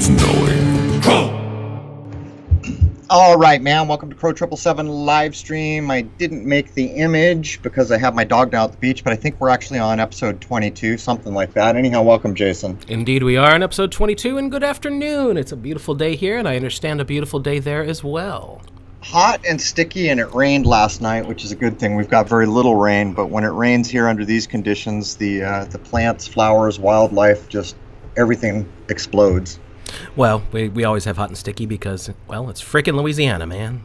of knowing. All right, man. Welcome to CRROW777 live stream. I didn't make the image because I have my dog down at the beach, but I think we're actually on episode 22, something like that. Anyhow, welcome, Jason. Indeed, we are on episode 22, and good afternoon. It's a beautiful day here, and I understand a beautiful day there as well. Hot and sticky, and it rained last night, which is a good thing. We've got very little rain, but when it rains here under these conditions, the plants, flowers, wildlife, just everything explodes. Well, we always have hot and sticky because, well, it's frickin' Louisiana, man.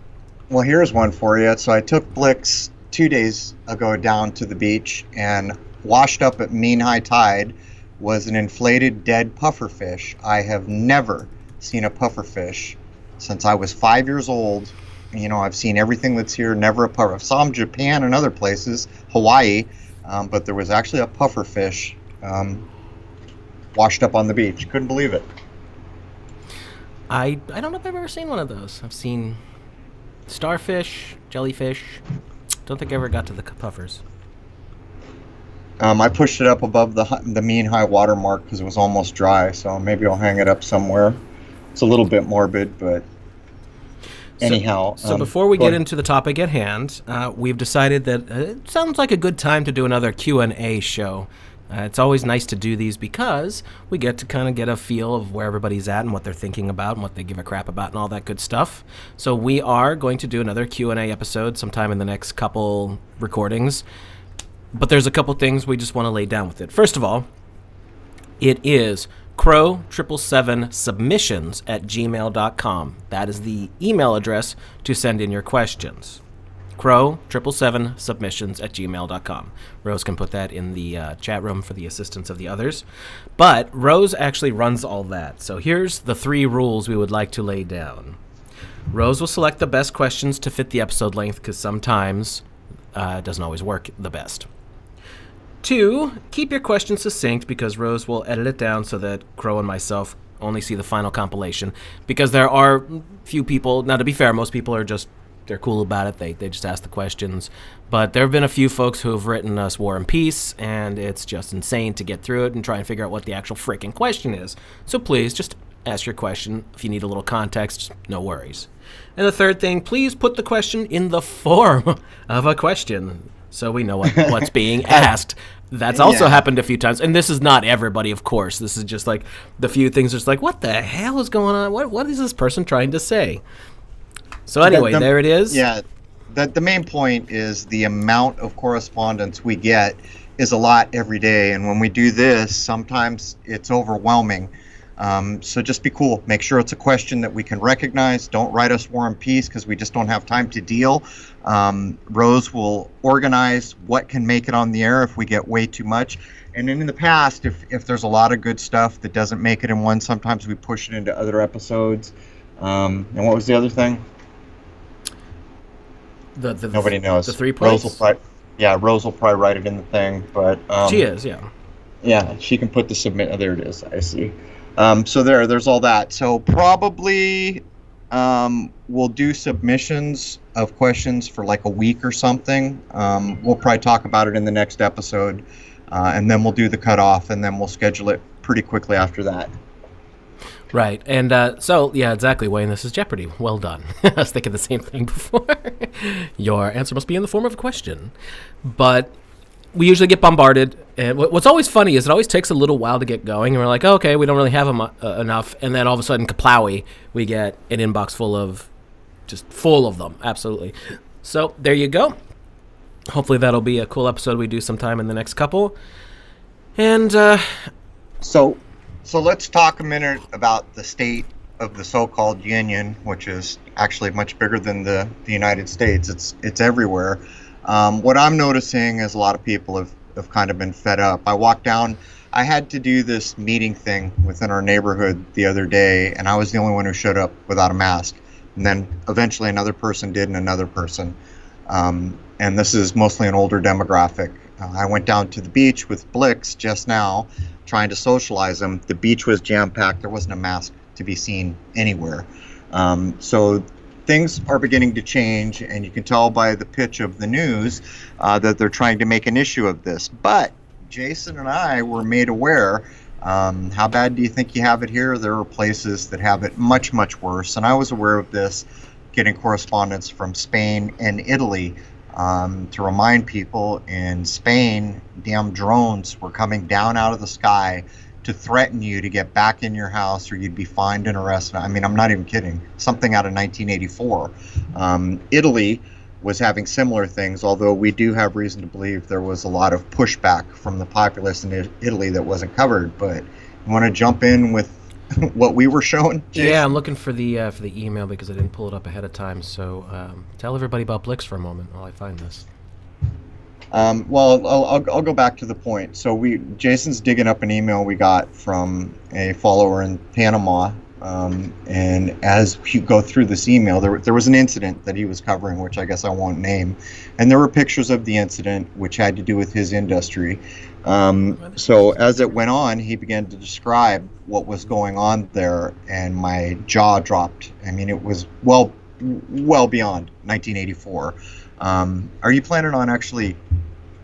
Well, here's one for you. So I took Blix 2 days ago down to the beach, and washed up at mean high tide was an inflated dead pufferfish. I have never seen a pufferfish since I was 5 years old. You know, I've seen everything that's here, never a puffer. I saw them in Japan and other places, Hawaii, but there was actually a pufferfish washed up on the beach. Couldn't believe it. I don't know if I've ever seen one of those. I've seen starfish, jellyfish. Don't think I ever got to the puffers. I pushed it up above the mean high water mark because it was almost dry, so maybe I'll hang it up somewhere. It's a little bit morbid, but anyhow. So before we get into the topic at hand, we've decided that it sounds like a good time to do another Q&A show. It's always nice to do these because we get to kind of get a feel of where everybody's at and what they're thinking about and what they give a crap about and all that good stuff. So we are going to do another Q&A episode sometime in the next couple recordings. But there's a couple things we just want to lay down with it. First of all, it is CRROW777submissions@gmail.com. That is the email address to send in your questions. CRROW777submissions@gmail.com. Rose can put that in the chat room for the assistance of the others. But Rose actually runs all that. So here's the 3 rules we would like to lay down. Rose will select the best questions to fit the episode length because sometimes it doesn't always work the best. 2, keep your questions succinct because Rose will edit it down so that Crow and myself only see the final compilation. Because there are few people, now to be fair, most people are just, they're cool about it. They just ask the questions. But there have been a few folks who have written us War and Peace, and it's just insane to get through it and try and figure out what the actual freaking question is. So please, just ask your question. If you need a little context, no worries. And the 3rd thing, please put the question in the form of a question so we know what's being asked. That's also happened a few times. And this is not everybody, of course. This is just like the few things that's like, what the hell is going on? What is this person trying to say? So anyway, there it is. Yeah, the main point is the amount of correspondence we get is a lot every day. And when we do this, sometimes it's overwhelming. So just be cool. Make sure it's a question that we can recognize. Don't write us War and Peace because we just don't have time to deal. Rose will organize what can make it on the air if we get way too much. And then in the past, if there's a lot of good stuff that doesn't make it in one, sometimes we push it into other episodes. And what was the other thing? Nobody knows. The 3 points? Rose will probably write it in the thing. But she is, yeah. Yeah, she can put the submit. Oh, there it is. I see. So there's all that. So probably we'll do submissions of questions for like a week or something. We'll probably talk about it in the next episode, and then we'll do the cutoff, and then we'll schedule it pretty quickly after that. Right, and so, yeah, exactly, Wayne, this is Jeopardy. Well done. I was thinking the same thing before. Your answer must be in the form of a question. But we usually get bombarded, and what's always funny is it always takes a little while to get going, and we're like, oh, okay, we don't really have enough, and then all of a sudden, kaplowy, we get an inbox full of them, absolutely. So, there you go. Hopefully that'll be a cool episode we do sometime in the next couple. And, So let's talk a minute about the state of the so-called union, which is actually much bigger than the United States. It's everywhere. What I'm noticing is a lot of people have kind of been fed up. I walked down, I had to do this meeting thing within our neighborhood the other day, and I was the only one who showed up without a mask. And then eventually another person did, and another person. And this is mostly an older demographic. I went down to the beach with Blix just now, trying to socialize them. The beach was jam-packed. There wasn't a mask to be seen anywhere. So things are beginning to change, and you can tell by the pitch of the news that they're trying to make an issue of this. But Jason and I were made aware How bad do you think you have it here? There are places that have it much, much worse. And I was aware of this getting correspondence from Spain and Italy to remind people in Spain, damn drones were coming down out of the sky to threaten you to get back in your house or you'd be fined and arrested. I mean, I'm not even kidding. Something out of 1984. Italy was having similar things, although we do have reason to believe there was a lot of pushback from the populace in Italy that wasn't covered. But you want to jump in with what we were shown, Jason? Yeah, I'm looking for the email because I didn't pull it up ahead of time. So tell everybody about Blix for a moment while I find this. Well, I'll go back to the point. So Jason's digging up an email we got from a follower in Panama, and as you go through this email, there was an incident that he was covering, which I guess I won't name, and there were pictures of the incident which had to do with his industry. So as it went on, he began to describe what was going on there, and my jaw dropped. I mean, it was well beyond 1984. Are you planning on actually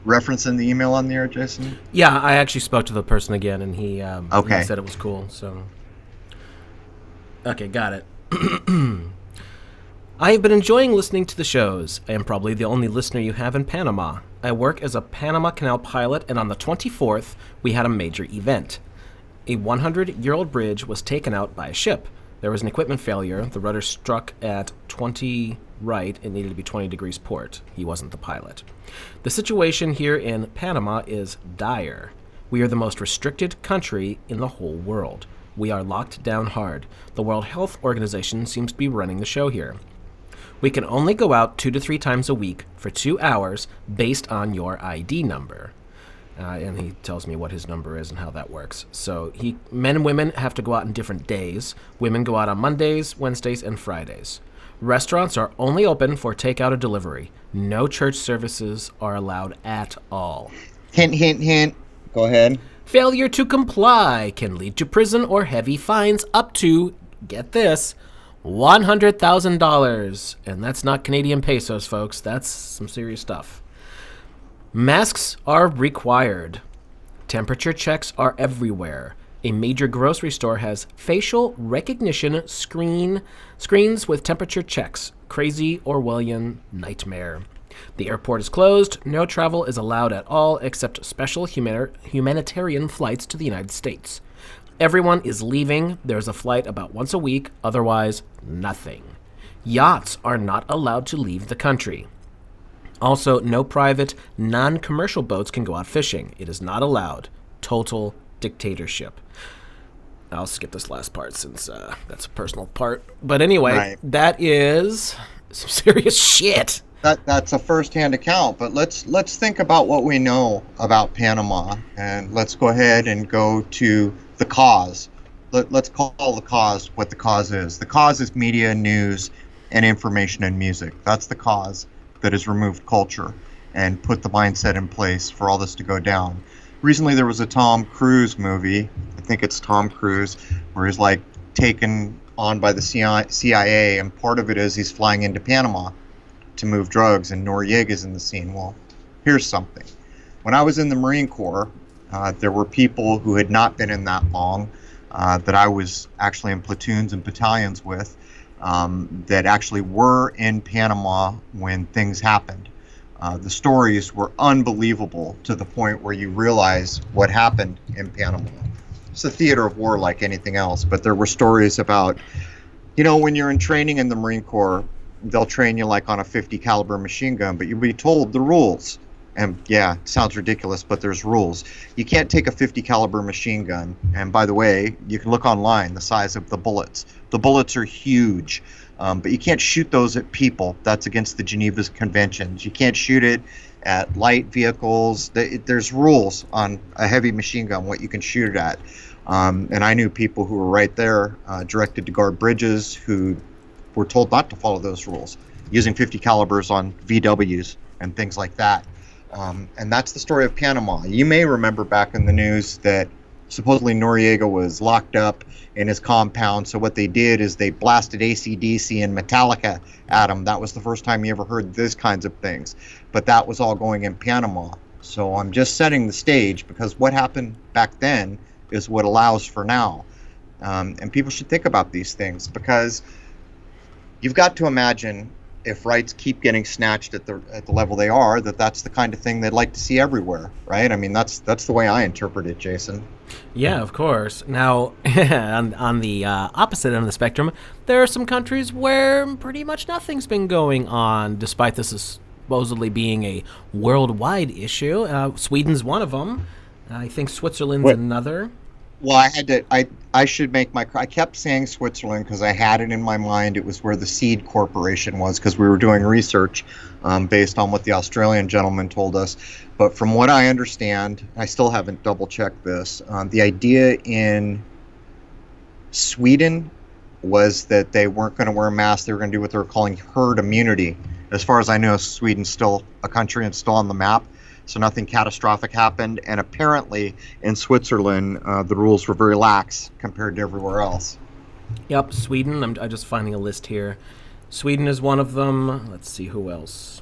referencing the email on the air, Jason? Yeah, I actually spoke to the person again, and he said it was cool. So, okay, got it. I have been enjoying listening to the shows. I am probably the only listener you have in Panama. I work as a Panama Canal pilot, and on the 24th, we had a major event. A 100-year-old bridge was taken out by a ship. There was an equipment failure. The rudder struck at 20 right. It needed to be 20 degrees port. He wasn't the pilot. The situation here in Panama is dire. We are the most restricted country in the whole world. We are locked down hard. The World Health Organization seems to be running the show here. We can only go out 2 to 3 times a week for 2 hours based on your ID number. And he tells me what his number is and how that works. So men and women have to go out on different days. Women go out on Mondays, Wednesdays, and Fridays. Restaurants are only open for takeout or delivery. No church services are allowed at all. Hint, hint, hint. Go ahead. Failure to comply can lead to prison or heavy fines up to, get this, $100,000. And that's not Canadian pesos, folks. That's some serious stuff. Masks are required. Temperature checks are everywhere. A major grocery store has facial recognition screens with temperature checks. Crazy Orwellian nightmare. The airport is closed. No travel is allowed at all except special humanitarian flights to the United States. Everyone is leaving. There's a flight about once a week. Otherwise, nothing. Yachts are not allowed to leave the country. Also, no private, non-commercial boats can go out fishing. It is not allowed. Total dictatorship. I'll skip this last part since that's a personal part. But anyway, Right. That is some serious shit. That's a first-hand account, but let's think about what we know about Panama, and let's go ahead and go to the cause. Let's call the cause what the cause is. The cause is media, news, and information and music. That's the cause that has removed culture and put the mindset in place for all this to go down. Recently, there was a Tom Cruise movie, I think it's Tom Cruise, where he's like taken on by the CIA, and part of it is he's flying into Panama to move drugs, and Noriega's in the scene. Well, here's something. When I was in the Marine Corps, there were people who had not been in that long that I was actually in platoons and battalions with that actually were in Panama when things happened. The stories were unbelievable to the point where you realize what happened in Panama. It's a theater of war like anything else, but there were stories about, when you're in training in the Marine Corps, they'll train you like on a 50 caliber machine gun, but you'll be told the rules. And yeah, it sounds ridiculous, but there's rules. You can't take a 50 caliber machine gun. And by the way, you can look online, the size of the bullets. The bullets are huge, but you can't shoot those at people. That's against the Geneva Conventions. You can't shoot it at light vehicles. There's rules on a heavy machine gun, what you can shoot it at. And I knew people who were right there, directed to guard bridges, who were told not to follow those rules, using 50 calibers on VWs and things like that. And that's the story of Panama. You may remember back in the news that supposedly Noriega was locked up in his compound. So what they did is they blasted AC/DC and Metallica at him. That was the first time you ever heard these kinds of things. But that was all going in Panama. So I'm just setting the stage, because what happened back then is what allows for now. And people should think about these things, because you've got to imagine, if rights keep getting snatched at the level they are, that's the kind of thing they'd like to see everywhere, right? I mean, that's the way I interpret it, Jason. Yeah, of course. Now, on the opposite end of the spectrum, there are some countries where pretty much nothing's been going on, despite this supposedly being a worldwide issue. Sweden's one of them. I think Switzerland's another. Well, I should make I kept saying Switzerland because I had it in my mind. It was where the Seed Corporation was, because we were doing research based on what the Australian gentleman told us. But from what I understand, I still haven't double checked this. The idea in Sweden was that they weren't going to wear masks. They were going to do what they were calling herd immunity. As far as I know, Sweden's still a country and still on the map. So nothing catastrophic happened, and apparently in Switzerland, the rules were very lax compared to everywhere else. Yep, Sweden. I'm just finding a list here. Sweden is one of them. Let's see who else.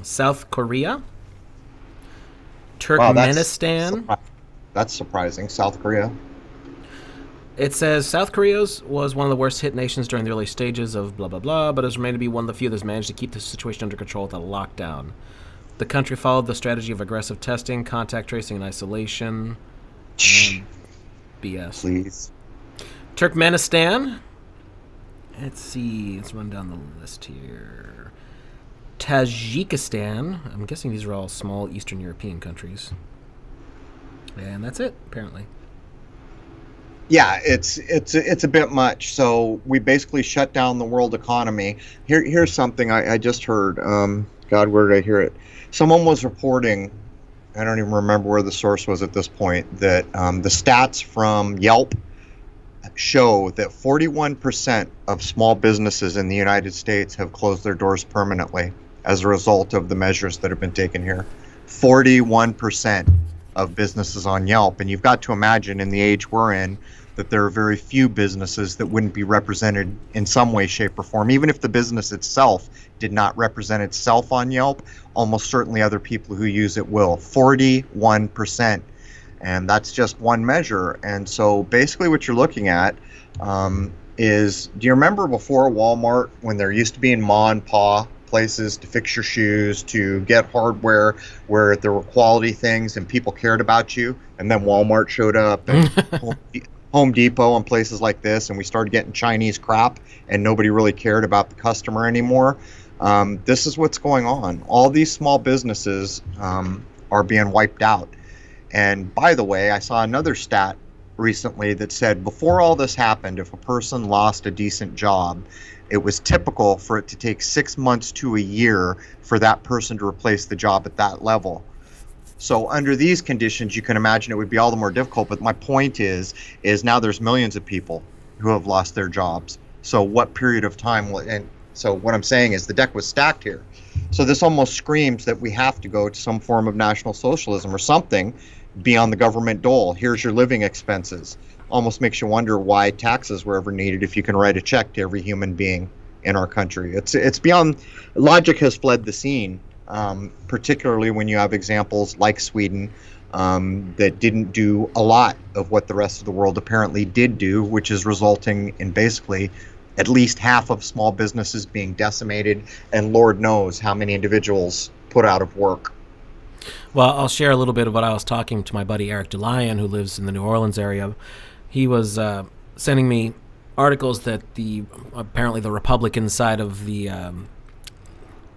South Korea, Turkmenistan. Wow, that's surprising. South Korea. It says South Korea was one of the worst hit nations during the early stages of blah, blah, blah, but has remained to be one of the few that's managed to keep the situation under control without a lockdown. The country followed the strategy of aggressive testing, contact tracing, and isolation. BS. Please. Turkmenistan. Let's see. Let's run down the list here. Tajikistan. I'm guessing these are all small Eastern European countries. And that's it, apparently. Yeah, it's a bit much. So we basically shut down the world economy. Here's something I just heard. God, where did I hear it? Someone was reporting, I don't even remember where the source was at this point, that the stats from Yelp show that 41% of small businesses in the United States have closed their doors permanently as a result of the measures that have been taken here. 41% of businesses on Yelp. And you've got to imagine, in the age we're in, that there are very few businesses that wouldn't be represented in some way, shape, or form. Even if the business itself did not represent itself on Yelp, almost certainly other people who use it will. 41%. And that's just one measure. And so basically what you're looking at is, do you remember before Walmart, when there used to be in ma and pa places to fix your shoes, to get hardware where there were quality things and people cared about you, and then Walmart showed up and Home Depot and places like this, and we started getting Chinese crap and nobody really cared about the customer anymore? This is what's going on. All these small businesses are being wiped out. And by the way, I saw another stat recently that said before all this happened, if a person lost a decent job, it was typical for it to take 6 months to a year for that person to replace the job at that level. So under these conditions, you can imagine it would be all the more difficult. But my point is now there's millions of people who have lost their jobs. So what period of time will, and so what I'm saying is the deck was stacked here. So this almost screams that we have to go to some form of national socialism or something, be on the government dole. Here's your living expenses. Almost makes you wonder why taxes were ever needed if you can write a check to every human being in our country. It's beyond, logic has fled the scene, particularly when you have examples like Sweden that didn't do a lot of what the rest of the world apparently did do, which is resulting in basically at least half of small businesses being decimated, and Lord knows how many individuals put out of work. Well, I'll share a little bit of what I was talking to my buddy Eric DeLion, who lives in the New Orleans area. He was sending me articles that apparently the Republican side of the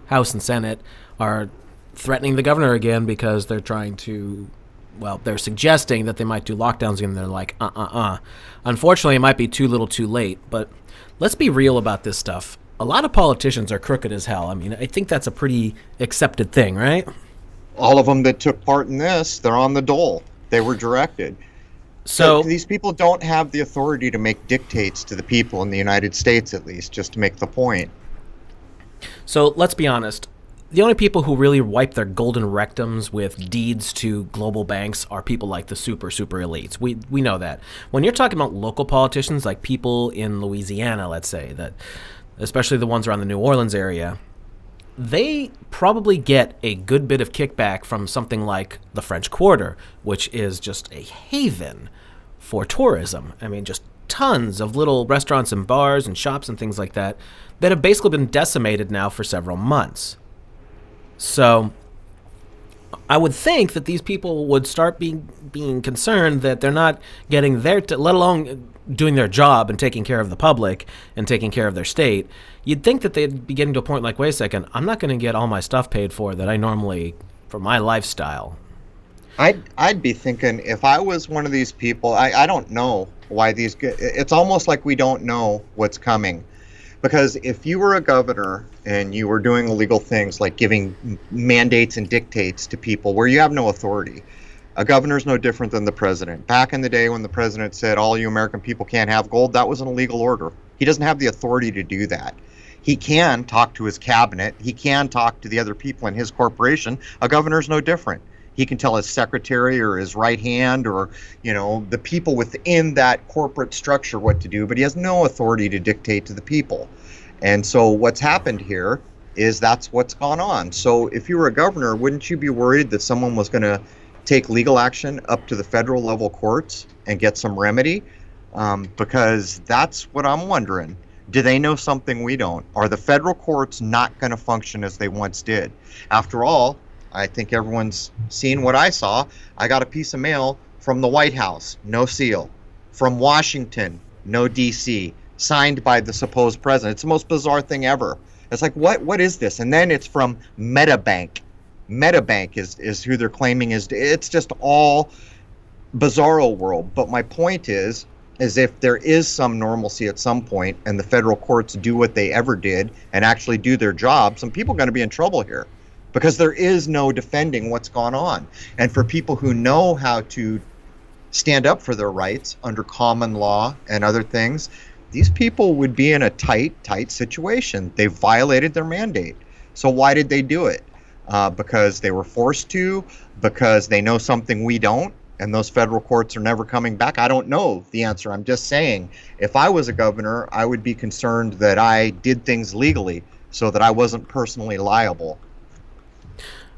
House and Senate are threatening the governor again because they're trying to, well, they're suggesting that they might do lockdowns again. They're like, Unfortunately, it might be too little too late, but let's be real about this stuff. A lot of politicians are crooked as hell. I mean, I think that's a pretty accepted thing, right? All of them that took part in this, they're on the dole. They were directed. So these people don't have the authority to make dictates to the people in the United States, at least, just to make the point. So let's be honest. The only people who really wipe their golden rectums with deeds to global banks are people like the super elites. We know that. When you're talking about local politicians, like people in Louisiana, let's say, that, especially the ones around the New Orleans area, they probably get a good bit of kickback from something like the French Quarter, which is just a haven for tourism. I mean, just tons of little restaurants and bars and shops and things like that that have basically been decimated now for several months. So I would think that these people would start being concerned that they're not getting their, let alone doing their job and taking care of the public and taking care of their state. You'd think that they'd be getting to a point like, wait a second, I'm not going to get all my stuff paid for that I normally, for my lifestyle. I'd be thinking, if I was one of these people, I don't know why it's almost like we don't know what's coming. Because if you were a governor and you were doing illegal things like giving mandates and dictates to people where you have no authority, a governor's no different than the president. Back in the day when the president said all you American people can't have gold, that was an illegal order. He doesn't have the authority to do that. He can talk to his cabinet. He can talk to the other people in his corporation. A governor's no different. He can tell his secretary or his right hand or, the people within that corporate structure what to do, but he has no authority to dictate to the people. And so what's happened here is that's what's gone on. So if you were a governor, wouldn't you be worried that someone was going to take legal action up to the federal level courts and get some remedy? Because that's what I'm wondering. Do they know something we don't? Are the federal courts not going to function as they once did? After all, I think everyone's seen what I saw. I got a piece of mail from the White House, no seal. From Washington, no DC, signed by the supposed president. It's the most bizarre thing ever. It's like, what is this? And then it's from MetaBank. MetaBank is who they're claiming it's just all bizarro world. But my point is if there is some normalcy at some point and the federal courts do what they ever did and actually do their job, some people are going to be in trouble here. Because there is no defending what's gone on. And for people who know how to stand up for their rights under common law and other things, these people would be in a tight situation. They violated their mandate. So why did they do it? Because they were forced to? Because they know something we don't? And those federal courts are never coming back? I don't know the answer. I'm just saying, if I was a governor, I would be concerned that I did things legally so that I wasn't personally liable.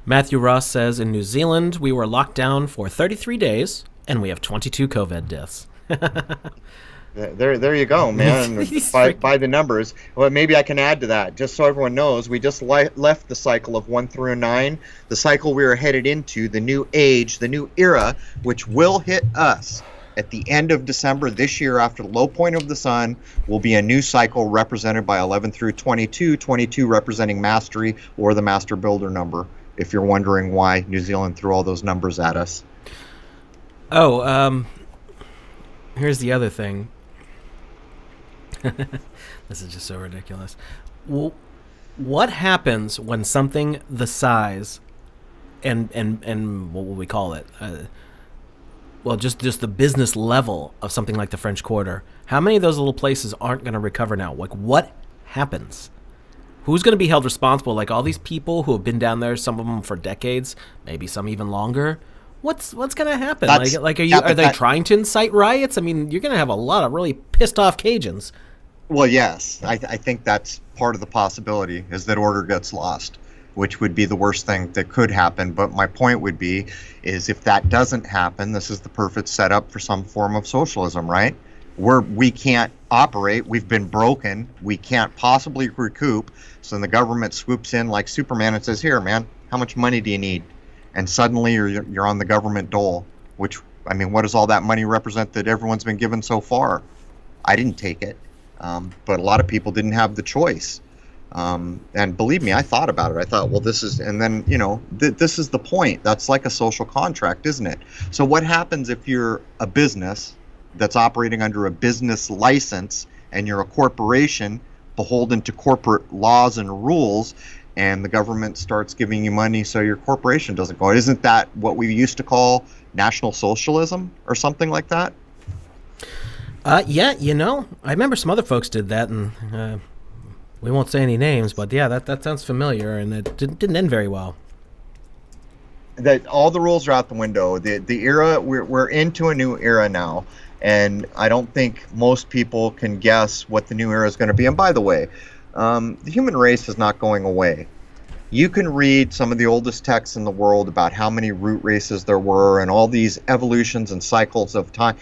Matthew Ross says, in New Zealand, we were locked down for 33 days, and we have 22 COVID deaths. There you go, man. by the numbers. Well, maybe I can add to that, just so everyone knows. We just left the cycle of 1 through 9, the cycle we are headed into, the new age, the new era, which will hit us at the end of December this year. After the low point of the sun will be a new cycle represented by 11 through 22, 22 representing mastery or the master builder number, if you're wondering why New Zealand threw all those numbers at us. Here's the other thing. This is just so ridiculous. Well, what happens when something the size and what will we call it? Just the business level of something like the French Quarter. How many of those little places aren't going to recover now? Like, what happens? Who's going to be held responsible? Like all these people who have been down there, some of them for decades, maybe some even longer. What's going to happen? Are they trying to incite riots? I mean, you're going to have a lot of really pissed off Cajuns. Well, yes, I think that's part of the possibility is that order gets lost, which would be the worst thing that could happen. But my point would be is if that doesn't happen, this is the perfect setup for some form of socialism, right? We can't operate. We've been broken. We can't possibly recoup. So then the government swoops in like Superman and says, here, man, how much money do you need? And suddenly you're on the government dole, which, I mean, what does all that money represent that everyone's been given so far? I didn't take it, but a lot of people didn't have the choice. And believe me, I thought about it. I thought, well, this is, and then, this is the point. That's like a social contract, isn't it? So what happens if you're a business that's operating under a business license and you're a corporation beholden to corporate laws and rules, and the government starts giving you money so your corporation doesn't go? Isn't that what we used to call National Socialism or something like that? Yeah, I remember some other folks did that, and we won't say any names, but yeah, that sounds familiar, and it didn't end very well. That all the rules are out the window. The era, we're into a new era now, and I don't think most people can guess what the new era is going to be. And by the way, the human race is not going away. You can read some of the oldest texts in the world about how many root races there were and all these evolutions and cycles of time.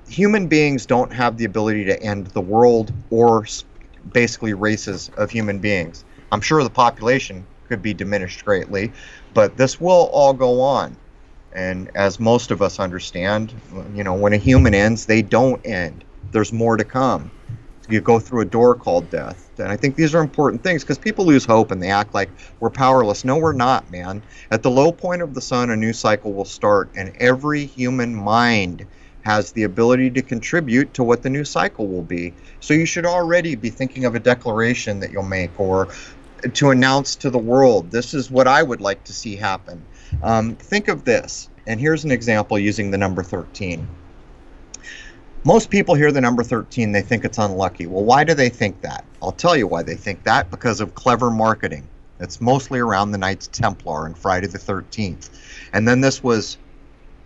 Human beings don't have the ability to end the world or basically races of human beings. I'm sure the population could be diminished greatly, but this will all go on. And as most of us understand, when a human ends, they don't end. There's more to come. You go through a door called death. And I think these are important things because people lose hope and they act like we're powerless. No, we're not, man. At the low point of the sun, a new cycle will start, and every human mind has the ability to contribute to what the new cycle will be. So you should already be thinking of a declaration that you'll make, or to announce to the world, this is what I would like to see happen. Think of this, and here's an example using the number 13. Most people hear the number 13, they think it's unlucky. Well, why do they think that? I'll tell you why they think that, because of clever marketing. It's mostly around the Knights Templar and Friday the 13th. And then this was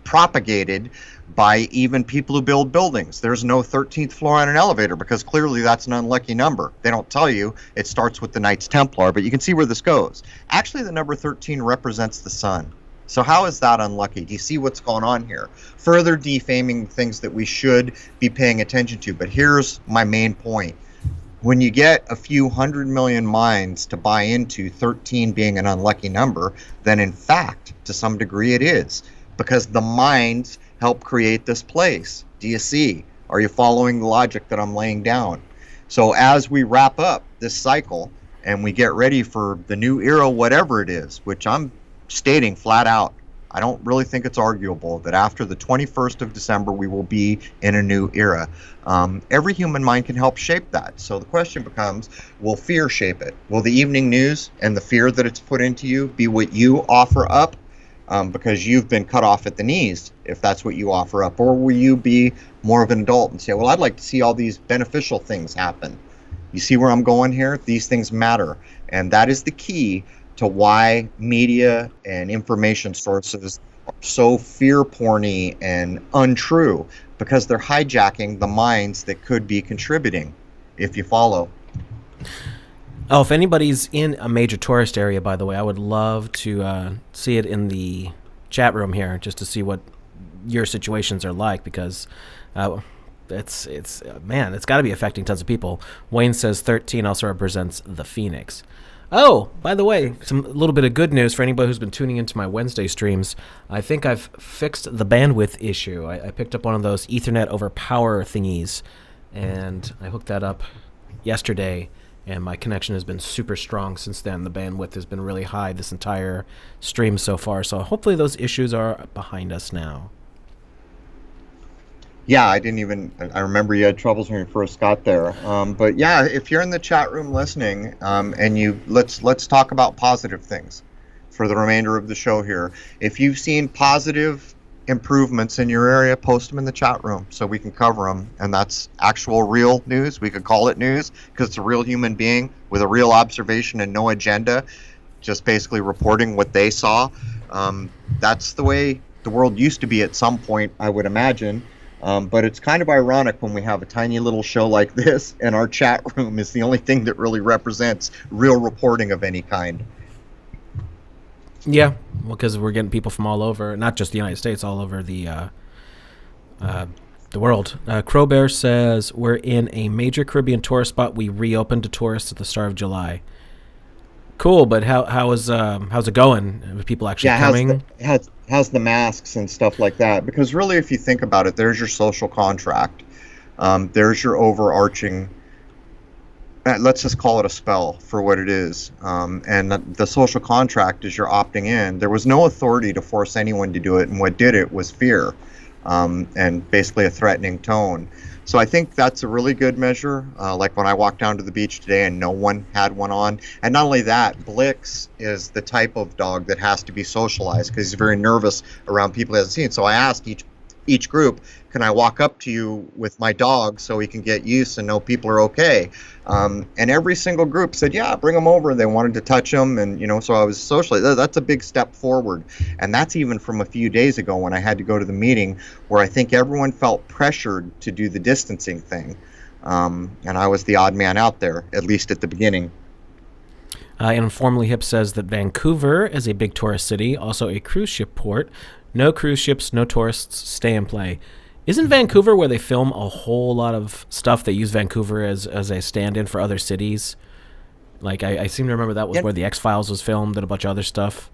propagated by even people who build buildings. There's no 13th floor on an elevator because clearly that's an unlucky number. They don't tell you it starts with the Knights Templar, but you can see where this goes. Actually, the number 13 represents the sun. So how is that unlucky? Do you see what's going on here? Further defaming things that we should be paying attention to. But here's my main point. When you get a few 100 million minds to buy into 13 being an unlucky number, then in fact, to some degree it is. Because the minds help create this place. Do you see? Are you following the logic that I'm laying down? So as we wrap up this cycle and we get ready for the new era, whatever it is, which I'm stating flat out, I don't really think it's arguable that after the 21st of December we will be in a new era. Every human mind can help shape that. So the question becomes, will fear shape it? Will the evening news and the fear that it's put into you be what you offer up? Because you've been cut off at the knees, if that's what you offer up? Or will you be more of an adult and say, well, I'd like to see all these beneficial things happen? You see where I'm going here? These things matter. And that is the key to why media and information sources are so fear-porny and untrue, because they're hijacking the minds that could be contributing, if you follow. Oh, if anybody's in a major tourist area, by the way, I would love to see it in the chat room here, just to see what your situations are like, because it's got to be affecting tons of people. Wayne says 13 also represents the Phoenix. Oh, by the way, a little bit of good news for anybody who's been tuning into my Wednesday streams. I think I've fixed the bandwidth issue. I picked up one of those Ethernet over power thingies, and I hooked that up yesterday, and my connection has been super strong since then. The bandwidth has been really high this entire stream so far, so hopefully those issues are behind us now. Yeah, I remember you had troubles when you first got there. But yeah, if you're in the chat room listening, and let's talk about positive things for the remainder of the show here. If you've seen positive improvements in your area, post them in the chat room so we can cover them. And that's actual real news. We could call it news because it's a real human being with a real observation and no agenda, just basically reporting what they saw. That's the way the world used to be at some point, I would imagine. But it's kind of ironic when we have a tiny little show like this and our chat room is the only thing that really represents real reporting of any kind. Yeah, well, because we're getting people from all over, not just the United States, all over the world. Crowbear says, we're in a major Caribbean tourist spot. We reopened to tourists at the start of July. Cool, but how's it going? Are people actually coming? How's the masks and stuff like that? Because really, if you think about it, there's your social contract. There's your overarching, let's just call it a spell for what it is. And the social contract is you're opting in. There was no authority to force anyone to do it, and what did it was fear, and basically a threatening tone. So I think that's a really good measure. Like when I walked down to the beach today and no one had one on. And not only that, Blix is the type of dog that has to be socialized because he's very nervous around people he hasn't seen. So I asked each group, can I walk up to you with my dog so he can get used and know people are okay? And every single group said, yeah, bring him over. They wanted to touch him. And, so I was socially, that's a big step forward. And that's even from a few days ago when I had to go to the meeting where I think everyone felt pressured to do the distancing thing. And I was the odd man out there, at least at the beginning. Informally Hip says that Vancouver is a big tourist city, also a cruise ship port. No cruise ships, no tourists, stay and play. Isn't Vancouver where they film a whole lot of stuff? They use Vancouver as a stand-in for other cities. Like, I seem to remember that was where the X-Files was filmed and a bunch of other stuff.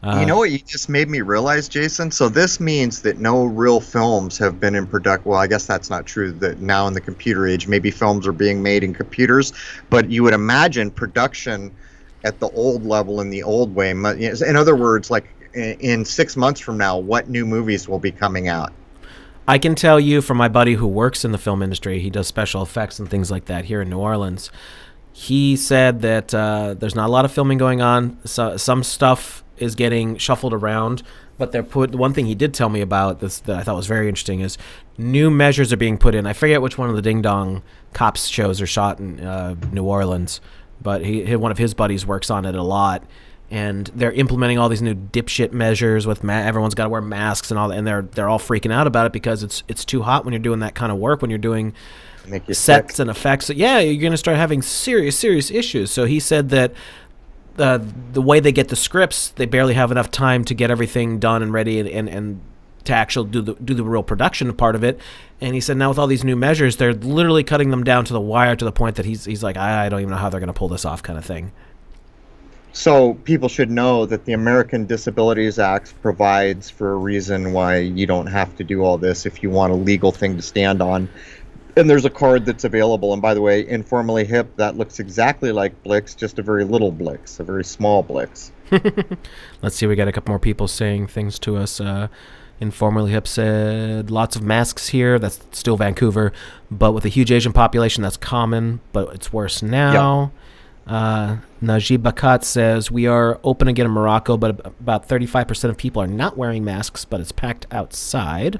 You know what you just made me realize, Jason? So this means that no real films have been in production. Well, I guess that's not true, that now in the computer age, maybe films are being made in computers. But you would imagine production at the old level in the old way. In other words, like in 6 months from now, what new movies will be coming out? I can tell you from my buddy who works in the film industry, he does special effects and things like that here in New Orleans. He said that there's not a lot of filming going on. So, some stuff is getting shuffled around, but one thing he did tell me about this that I thought was very interesting is new measures are being put in. I forget which one of the Ding Dong Cops shows are shot in New Orleans, but one of his buddies works on it a lot, and they're implementing all these new dipshit measures with everyone's got to wear masks and all that, and they're all freaking out about it because it's too hot when you're doing that kind of work, when you're doing sets and effects. So, yeah, you're going to start having serious issues. So he said that the way they get the scripts, they barely have enough time to get everything done and ready and to actually do the real production part of it. And he said now with all these new measures, they're literally cutting them down to the wire, to the point that he's like, I don't even know how they're going to pull this off, kind of thing. So people should know that the American Disabilities Act provides for a reason why you don't have to do all this if you want a legal thing to stand on. And there's a card that's available. And by the way, Informally Hip, that looks exactly like Blix, just a very little Blix, a very small Blix. Let's see, we got a couple more people saying things to us. Informally Hip said, lots of masks here. That's still Vancouver. But with a huge Asian population, that's common, but it's worse now. Yep. Najib Bakat says, we are open again in Morocco, but about 35% of people are not wearing masks, but it's packed outside.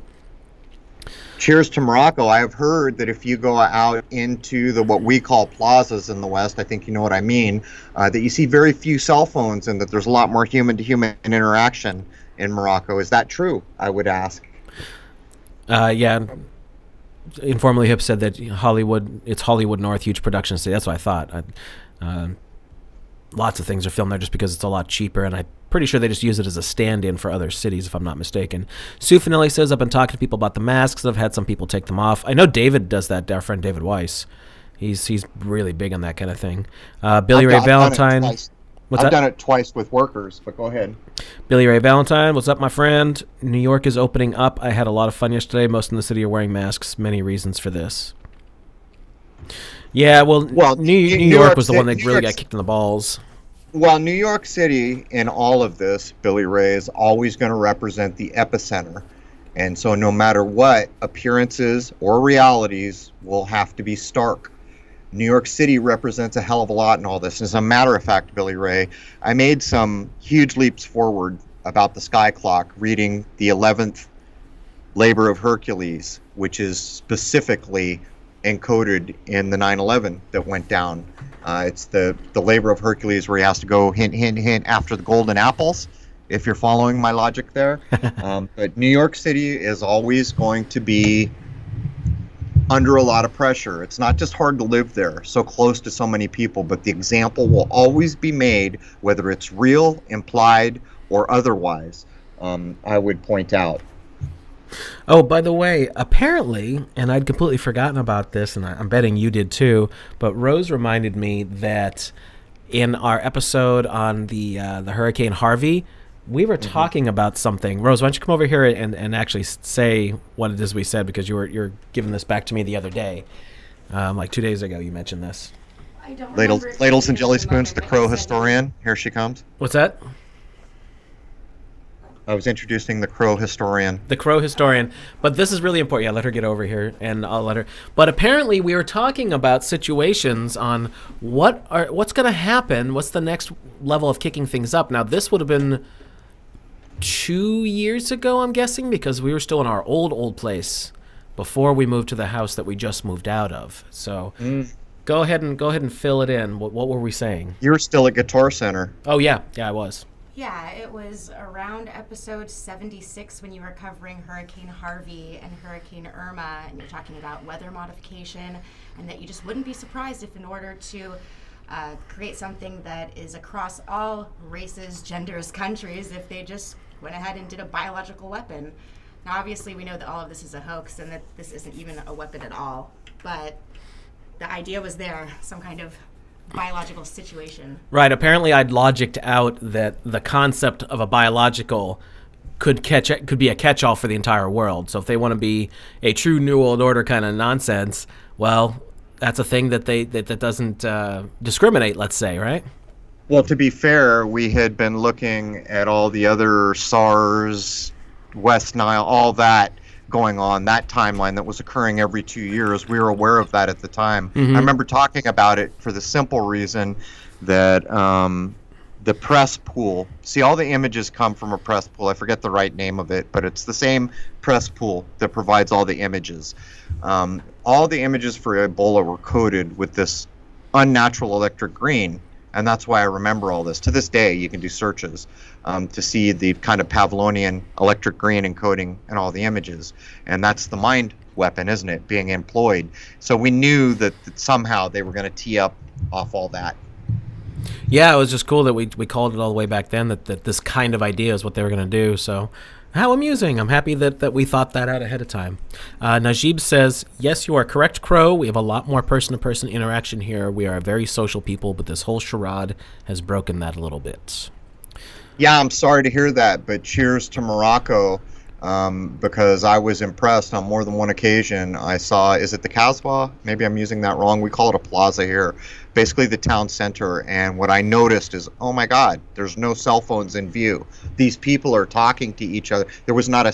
Cheers to Morocco. I have heard that if you go out into what we call plazas in the West, I think you know what I mean, that you see very few cell phones and that there's a lot more human-to-human interaction in Morocco. Is that true, I would ask? Yeah. Informally Hip said that it's Hollywood North, huge production city. That's what I thought. Lots of things are filmed there just because it's a lot cheaper, and I'm pretty sure they just use it as a stand-in for other cities, if I'm not mistaken. Sue Finelli says, I've been talking to people about the masks. I've had some people take them off. I know David does that, our friend David Weiss. He's really big on that kind of thing. Billy Ray Valentine. I've done it twice with workers, but go ahead. Billy Ray Valentine, what's up, my friend? New York is opening up. I had a lot of fun yesterday. Most in the city are wearing masks. Many reasons for this. Yeah, well New York was the one that really got kicked in the balls. Well, New York City in all of this, Billy Ray, is always going to represent the epicenter. And so no matter what, appearances or realities will have to be stark. New York City represents a hell of a lot in all this. As a matter of fact, Billy Ray, I made some huge leaps forward about the sky clock, reading the 11th labor of Hercules, which is specifically encoded in the 9/11 that went down. It's the labor of Hercules where he has to go hint after the golden apples, if you're following my logic there. But New York City is always going to be under a lot of pressure. It's not just hard to live there, so close to so many people, but the example will always be made, whether it's real, implied, or otherwise, I would point out. Oh, by the way, apparently, and I'd completely forgotten about this, and I'm betting you did too, but Rose reminded me that in our episode on the Hurricane Harvey, we were talking about something. Rose, why don't you come over here and actually say what it is we said, because you're giving this back to me the other day. Like 2 days ago, you mentioned this. I don't Ladles and Jelly Spoons, the CRROW historian. Here she comes. What's that? I was introducing the CRROW historian. The CRROW historian. But this is really important. Yeah, let her get over here, and I'll let her. But apparently we were talking about situations on what's going to happen, what's the next level of kicking things up. Now, this would have been 2 years ago, I'm guessing, because we were still in our old place before we moved to the house that we just moved out of. So go ahead and fill it in. What were we saying? You were still at Guitar Center. Oh, yeah, I was. Yeah, it was around episode 76 when you were covering Hurricane Harvey and Hurricane Irma, and you're talking about weather modification, and that you just wouldn't be surprised if in order to create something that is across all races, genders, countries if they just went ahead and did a biological weapon. Now, obviously, we know that all of this is a hoax and that this isn't even a weapon at all, but the idea was there, some kind of biological situation. Right. Apparently, I'd logicked out that the concept of a biological could be a catch-all for the entire world. So if they want to be a true New World Order kind of nonsense, well, that's a thing that that doesn't discriminate, let's say, right? Well, to be fair, we had been looking at all the other SARS, West Nile, all that going on, that timeline that was occurring every 2 years. We were aware of that at the time. Mm-hmm. I remember talking about it for the simple reason that the press pool, see, all the images come from a press pool. I forget the right name of it, but it's the same press pool that provides all the images. All the images for Ebola were coded with this unnatural electric green, and that's why I remember all this. To this day, you can do searches to see the kind of Pavlovian electric green encoding in all the images, and that's the mind weapon, isn't it, being employed? So we knew that somehow they were going to tee up off all that. Yeah, it was just cool that we called it all the way back then that this kind of idea is what they were going to do. So how amusing. I'm happy that we thought that out ahead of time. Najib says, yes, you are correct, Crow. We have a lot more person-to-person interaction here. We are a very social people, but this whole charade has broken that a little bit. Yeah, I'm sorry to hear that, but cheers to Morocco, because I was impressed on more than one occasion. I saw, is it the Kasbah? Maybe I'm using that wrong. We call it a plaza here, basically the town center. And what I noticed is, oh my God, there's no cell phones in view. These people are talking to each other. There was not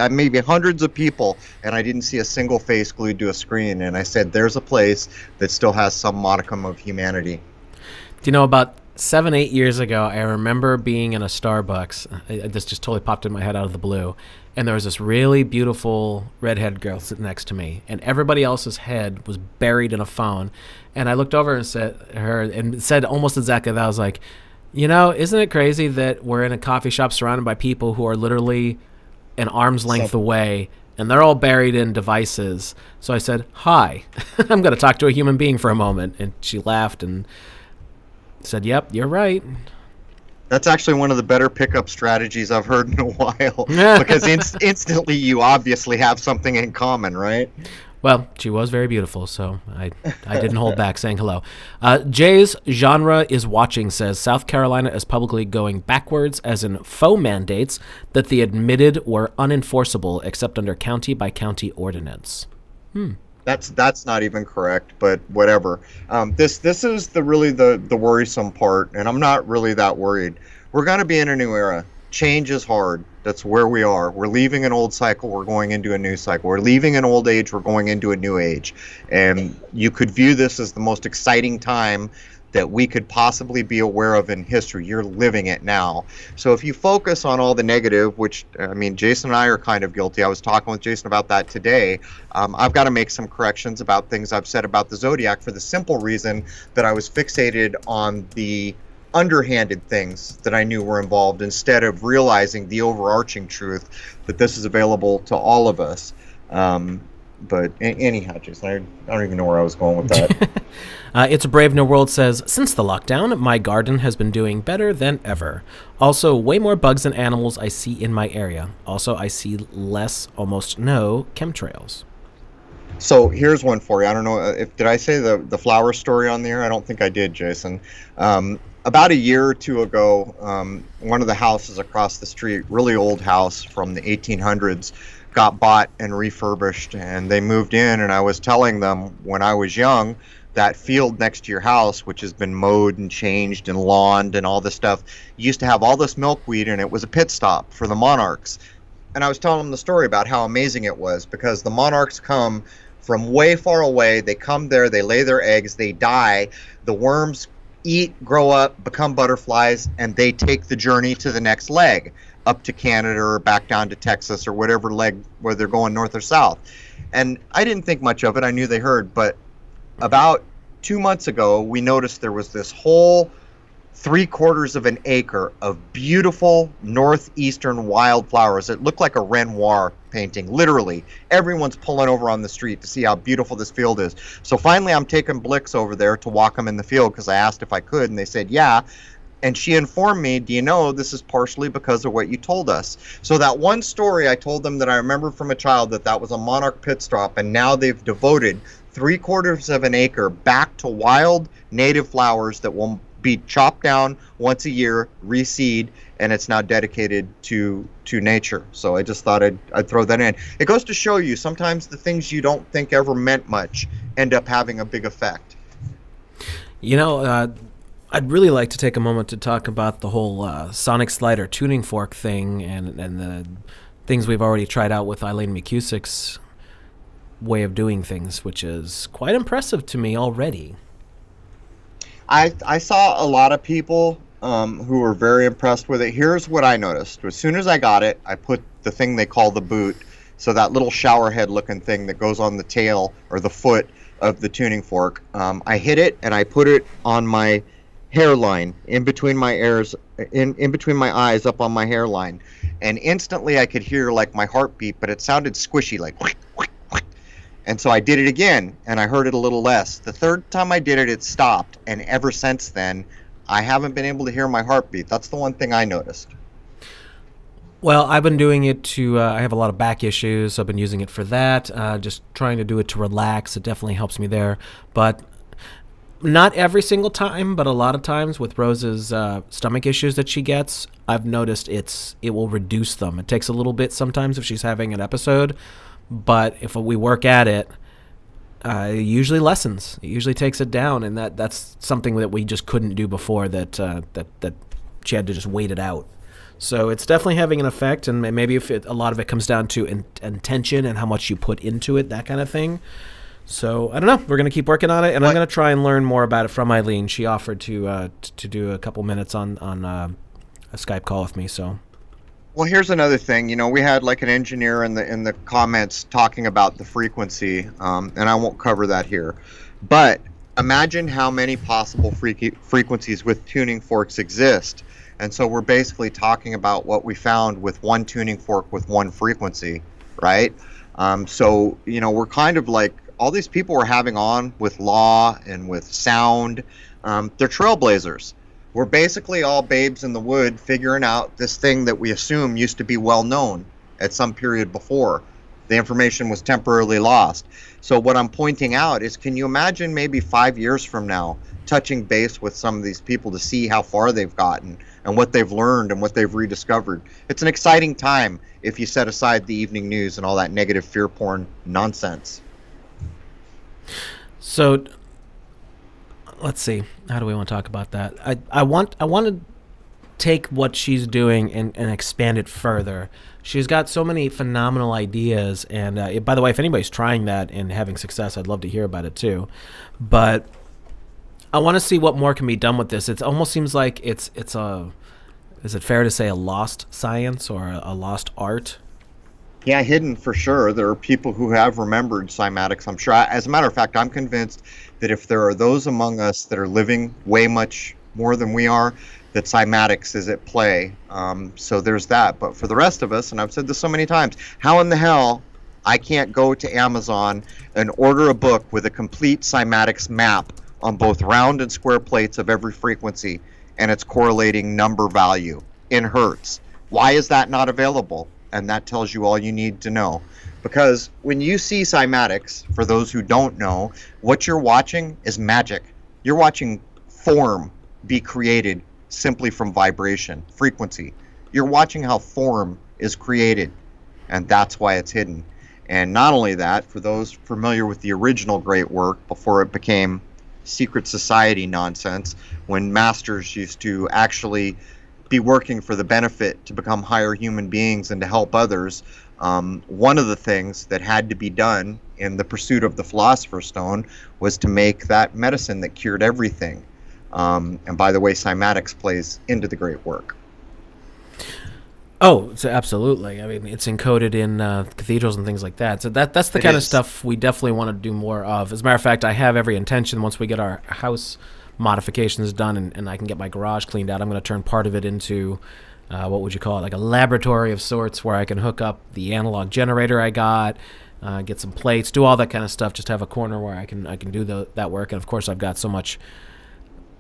maybe hundreds of people, and I didn't see a single face glued to a screen. And I said, there's a place that still has some modicum of humanity. Do you know, about 7-8 years ago, I remember being in a Starbucks. This just totally popped in my head out of the blue. And there was this really beautiful redhead girl sitting next to me, and everybody else's head was buried in a phone. And I looked over and said almost exactly that. I was like, you know, isn't it crazy that we're in a coffee shop surrounded by people who are literally an arm's length away, and they're all buried in devices? So I said, hi, I'm going to talk to a human being for a moment. And she laughed and said, yep, you're right. That's actually one of the better pickup strategies I've heard in a while, because instantly you obviously have something in common, right? Well, she was very beautiful, so I didn't hold back saying hello. Jay's genre is watching says South Carolina is publicly going backwards, as in faux mandates that they admitted were unenforceable except under county by county ordinance. That's not even correct, but whatever. This is the worrisome part, and I'm not really that worried. We're going to be in a new era. Change is hard. That's where we are. We're leaving an old cycle. We're going into a new cycle. We're leaving an old age. We're going into a new age. And you could view this as the most exciting time that we could possibly be aware of in history. You're living it now. So if you focus on all the negative, which, I mean, Jason and I are kind of guilty. I was talking with Jason about that today. I've got to make some corrections about things I've said about the Zodiac for the simple reason that I was fixated on the underhanded things that I knew were involved instead of realizing the overarching truth that this is available to all of us. But anyhow, Jason, I don't even know where I was going with that. It's a Brave New World says, since the lockdown, my garden has been doing better than ever. Also, way more bugs and animals I see in my area. Also, I see less, almost no, chemtrails. So here's one for you. I don't know, did I say the flower story on the air? I don't think I did, Jason. About a year or two ago, one of the houses across the street, really old house from the 1800s, got bought and refurbished, and they moved in, and I was telling them when I was young, that field next to your house, which has been mowed and changed and lawned and all this stuff, used to have all this milkweed, and it was a pit stop for the monarchs. And I was telling them the story about how amazing it was, because the monarchs come from way far away, they come there, they lay their eggs, they die, the worms eat, grow up, become butterflies, and they take the journey to the next leg, up to Canada or back down to Texas or whatever leg, whether they're going north or south. And I didn't think much of it. I knew they heard. But about 2 months ago, we noticed there was this whole 3/4 of an acre of beautiful northeastern wildflowers. It looked like a Renoir painting, literally. Everyone's pulling over on the street to see how beautiful this field is. So finally, I'm taking Blix over there to walk them in the field because I asked if I could, and they said, yeah. And she informed me, do you know, this is partially because of what you told us. So that one story I told them that I remember from a child, that was a monarch pit stop, and now they've devoted 3/4 of an acre back to wild native flowers that will be chopped down once a year, reseed, and it's now dedicated to nature. So I just thought I'd throw that in. It goes to show you sometimes the things you don't think ever meant much end up having a big effect. You know, I'd really like to take a moment to talk about the whole sonic slider tuning fork thing and the things we've already tried out with Eileen McCusick's way of doing things, which is quite impressive to me already. I saw a lot of people who were very impressed with it. Here's what I noticed. As soon as I got it, I put the thing they call the boot, so that little shower head looking thing that goes on the tail or the foot of the tuning fork. I hit it and I put it on my hairline, in between my ears, in between my eyes, up on my hairline, and instantly I could hear like my heartbeat, but it sounded squishy, like whick, whick, whick. And so I did it again, and I heard it a little less. The third time I did it, it stopped, and ever since then, I haven't been able to hear my heartbeat. That's the one thing I noticed. Well, I've been doing it to, I have a lot of back issues, so I've been using it for that, just trying to do it to relax. It definitely helps me there, but not every single time, but a lot of times with Rose's stomach issues that she gets, I've noticed it will reduce them. It takes a little bit sometimes if she's having an episode, but if we work at it, it usually lessens. It usually takes it down, and that's something that we just couldn't do before. That she had to just wait it out. So it's definitely having an effect, and maybe if a lot of it comes down to intention and how much you put into it, that kind of thing. So I don't know. We're going to keep working on it, and I'm going to try and learn more about it from Eileen. She offered to do a couple minutes on a Skype call with me. So. Well, here's another thing. You know, we had like an engineer in the comments talking about the frequency, and I won't cover that here. But imagine how many possible frequencies with tuning forks exist. And so we're basically talking about what we found with one tuning fork with one frequency, right? So, you know, we're kind of like all these people we're having on with law and with sound. They're trailblazers. We're basically all babes in the wood figuring out this thing that we assume used to be well known at some period before. The information was temporarily lost. So what I'm pointing out is, can you imagine maybe 5 years from now touching base with some of these people to see how far they've gotten and what they've learned and what they've rediscovered? It's an exciting time if you set aside the evening news and all that negative fear porn nonsense. So let's see. How do we want to talk about that? I want to take what she's doing and expand it further. She's got so many phenomenal ideas, and by the way, if anybody's trying that and having success, I'd love to hear about it too. But I want to see what more can be done with this. It almost seems like it's a, is it fair to say, a lost science or a lost art? Yeah, hidden for sure. There are people who have remembered cymatics, I'm sure. As a matter of fact, I'm convinced that if there are those among us that are living way much more than we are, that cymatics is at play. So there's that. But for the rest of us, and I've said this so many times, how in the hell I can't go to Amazon and order a book with a complete cymatics map on both round and square plates of every frequency and its correlating number value in hertz? Why is that not available? And that tells you all you need to know. Because when you see cymatics, for those who don't know, what you're watching is magic. You're watching form be created simply from vibration, frequency. You're watching how form is created, and that's why it's hidden. And not only that, for those familiar with the original great work before it became secret society nonsense, when masters used to actually be working for the benefit to become higher human beings and to help others, one of the things that had to be done in the pursuit of the Philosopher's Stone was to make that medicine that cured everything. And by the way, cymatics plays into the great work. Oh, so absolutely. I mean, it's encoded in cathedrals and things like that. So that's the kind of stuff we definitely want to do more of. As a matter of fact, I have every intention once we get our house modifications done and I can get my garage cleaned out, I'm going to turn part of it into what would you call it, like a laboratory of sorts, where I can hook up the analog generator I got, get some plates, do all that kind of stuff. Just have a corner where I can do that work. And of course, I've got so much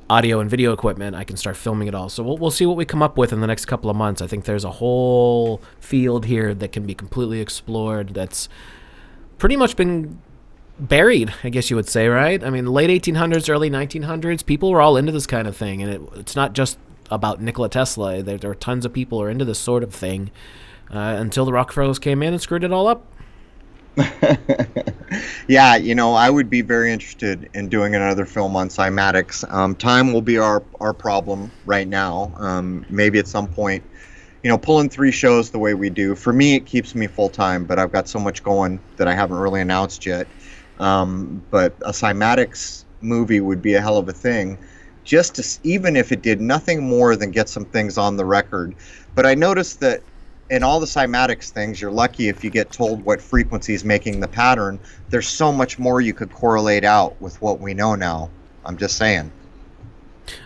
audio and video equipment, I can start filming it all. So we'll see what we come up with in the next couple of months. I think there's a whole field here that can be completely explored. That's pretty much been buried, I guess you would say, right? I mean, late 1800s, early 1900s, people were all into this kind of thing, and it's not just about Nikola Tesla. There are tons of people who are into this sort of thing until the Rockefellers came in and screwed it all up. Yeah, I would be very interested in doing another film on cymatics. Time will be our problem right now. Maybe at some point, pulling 3 shows the way we do, for me, it keeps me full time, but I've got so much going that I haven't really announced yet. But a cymatics movie would be a hell of a thing, just to, even if it did nothing more than get some things on the record. But I noticed that in all the cymatics things, you're lucky if you get told what frequency is making the pattern. There's so much more you could correlate out with what we know now. I'm just saying.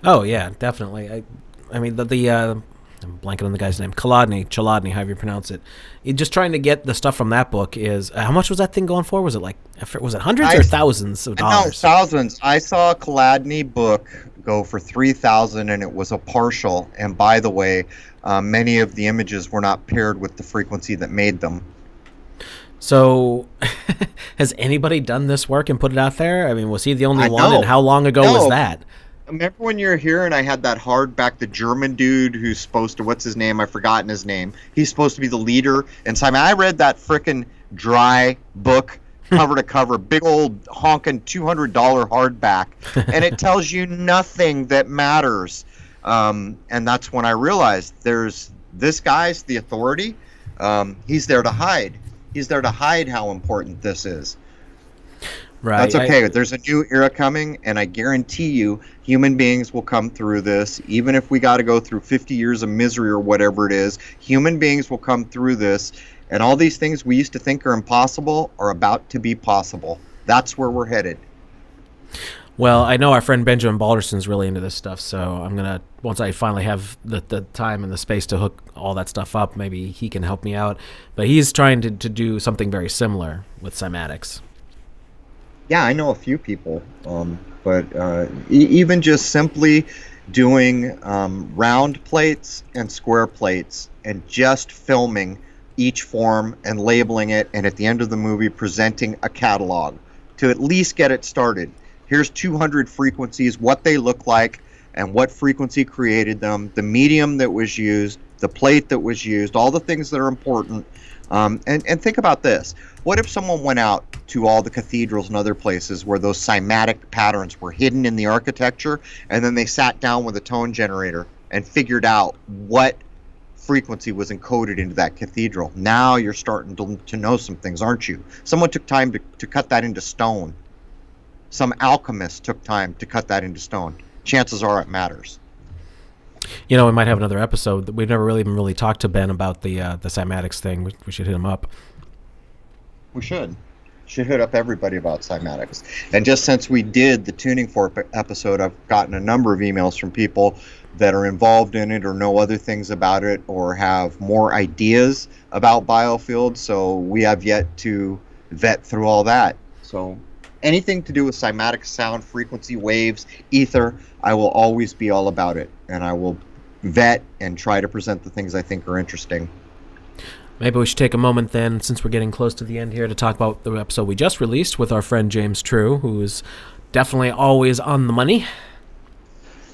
Oh yeah, definitely. I mean I'm blanking on the guy's name. Chladni, however you pronounce it. Just trying to get the stuff from that book is how much was that thing going for? Was it hundreds or thousands of dollars? No, thousands. I saw a Chladni book go for $3,000, and it was a partial. And by the way, many of the images were not paired with the frequency that made them. So, has anybody done this work and put it out there? I mean, was he the only one? And how long ago was that? Remember when you were here and I had that hardback, the German dude who's supposed to, what's his name? I've forgotten his name. He's supposed to be the leader. And Simon, I read that frickin' dry book cover to cover, big old honking $200 hardback, and it tells you nothing that matters. And that's when I realized this guy's the authority. He's there to hide. He's there to hide how important this is. Right. That's okay. There's a new era coming, and I guarantee you human beings will come through this. Even if we got to go through 50 years of misery or whatever it is, human beings will come through this, and all these things we used to think are impossible are about to be possible. That's where we're headed. Well, I know our friend Benjamin Balderson's really into this stuff, so I'm going to, once I finally have the time and the space to hook all that stuff up, maybe he can help me out. But he's trying to do something very similar with cymatics. Yeah, I know a few people, but even just simply doing round plates and square plates and just filming each form and labeling it, and at the end of the movie presenting a catalog to at least get it started. Here's 200 frequencies, what they look like, and what frequency created them, the medium that was used, the plate that was used, all the things that are important. And think about this. What if someone went out to all the cathedrals and other places where those cymatic patterns were hidden in the architecture, and then they sat down with a tone generator and figured out what frequency was encoded into that cathedral? Now you're starting to know some things, aren't you? Someone took time to cut that into stone. Some alchemist took time to cut that into stone. Chances are it matters. We might have another episode. We've never really even talked to Ben about the cymatics thing. We should hit him up. We should hit up everybody about cymatics. And just since we did the tuning fork episode, I've gotten a number of emails from people that are involved in it or know other things about it or have more ideas about biofields. So we have yet to vet through all that. So anything to do with cymatic sound, frequency, waves, ether, I will always be all about it. And I will vet and try to present the things I think are interesting. Maybe we should take a moment then, since we're getting close to the end here, to talk about the episode we just released with our friend James True, who is definitely always on the money.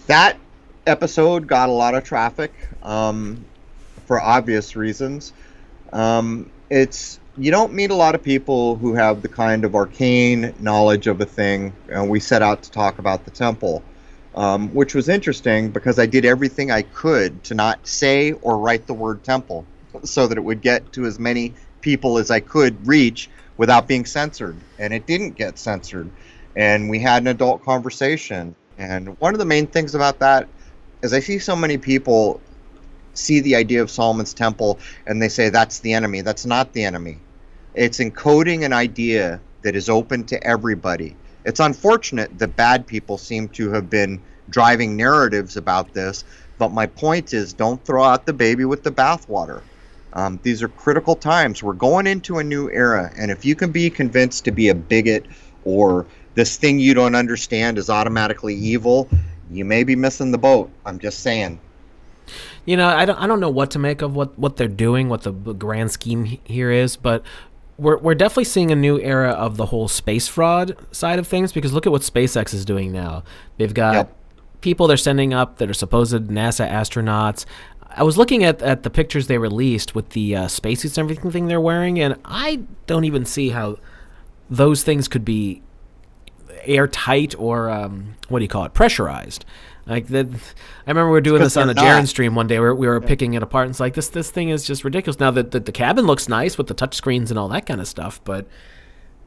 That episode got a lot of traffic for obvious reasons. You don't meet a lot of people who have the kind of arcane knowledge of a thing. We set out to talk about the temple, which was interesting because I did everything I could to not say or write the word temple so that it would get to as many people as I could reach without being censored. And it didn't get censored. And we had an adult conversation. And one of the main things about that is I see so many people see the idea of Solomon's Temple and they say that's the enemy. That's not the enemy. It's encoding an idea that is open to everybody. It's unfortunate that bad people seem to have been driving narratives about this, but my point is, don't throw out the baby with the bathwater. These are critical times. We're going into a new era, and if you can be convinced to be a bigot or this thing you don't understand is automatically evil, you may be missing the boat. I'm just saying. You know, I don't know what to make of what they're doing, what the grand scheme here is, but we're definitely seeing a new era of the whole space fraud side of things, because look at what SpaceX is doing now. They've got people they're sending up that are supposed NASA astronauts. I was looking at the pictures they released with the spacesuits and everything they're wearing, and I don't even see how those things could be airtight or what do you call it, pressurized. Like that, I remember we were doing this on a Jaren stream one day where we were picking it apart, and it's like this thing is just ridiculous. Now the cabin looks nice with the touch screens and all that kind of stuff, but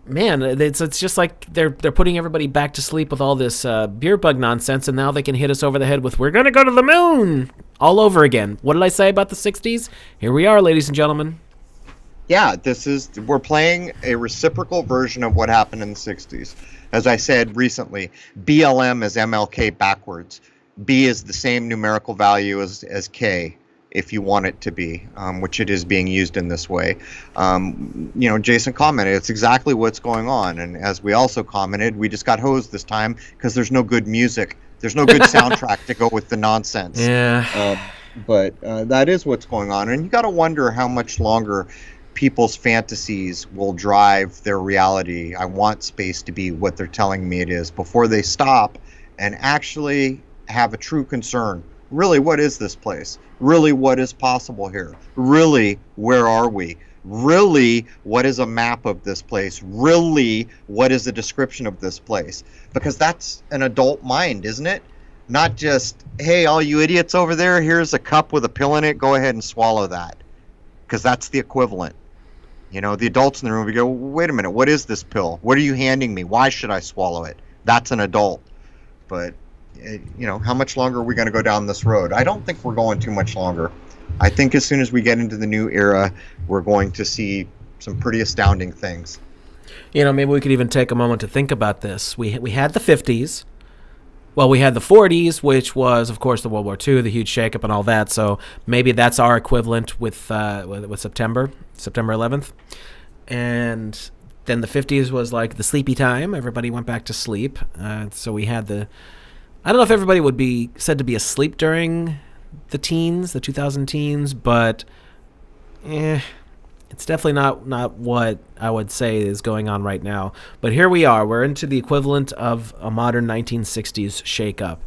man, it's just like they're putting everybody back to sleep with all this beer bug nonsense, and now they can hit us over the head with, we're gonna go to the moon all over again. What did I say about the 60s? Here we are, ladies and gentlemen. Yeah, we're playing a reciprocal version of what happened in the 60s. As I said recently, BLM is MLK backwards. B is the same numerical value as K, if you want it to be, which it is being used in this way. Jason commented, it's exactly what's going on. And as we also commented, we just got hosed this time because there's no good music. There's no good soundtrack to go with the nonsense. Yeah. But that is what's going on. And you got to wonder how much longer people's fantasies will drive their reality. I want space to be what they're telling me it is before they stop and actually have a true concern. Really, what is this place? Really, what is possible here? Really, where are we? Really, what is a map of this place? Really, what is a description of this place? Because that's an adult mind, isn't it? Not just, hey, all you idiots over there, here's a cup with a pill in it, go ahead and swallow that. Because that's the equivalent. You know, the adults in the room, we go, wait a minute, what is this pill? What are you handing me? Why should I swallow it? That's an adult. But, how much longer are we going to go down this road? I don't think we're going too much longer. I think as soon as we get into the new era, we're going to see some pretty astounding things. Maybe we could even take a moment to think about this. We had the 50s. Well, we had the 40s, which was, of course, the World War II, the huge shakeup and all that. So maybe that's our equivalent with September 11th. And then the 50s was like the sleepy time. Everybody went back to sleep. So we had I don't know if everybody would be said to be asleep during the 2000 teens, but it's definitely not what I would say is going on right now. But here we are. We're into the equivalent of a modern 1960s shakeup.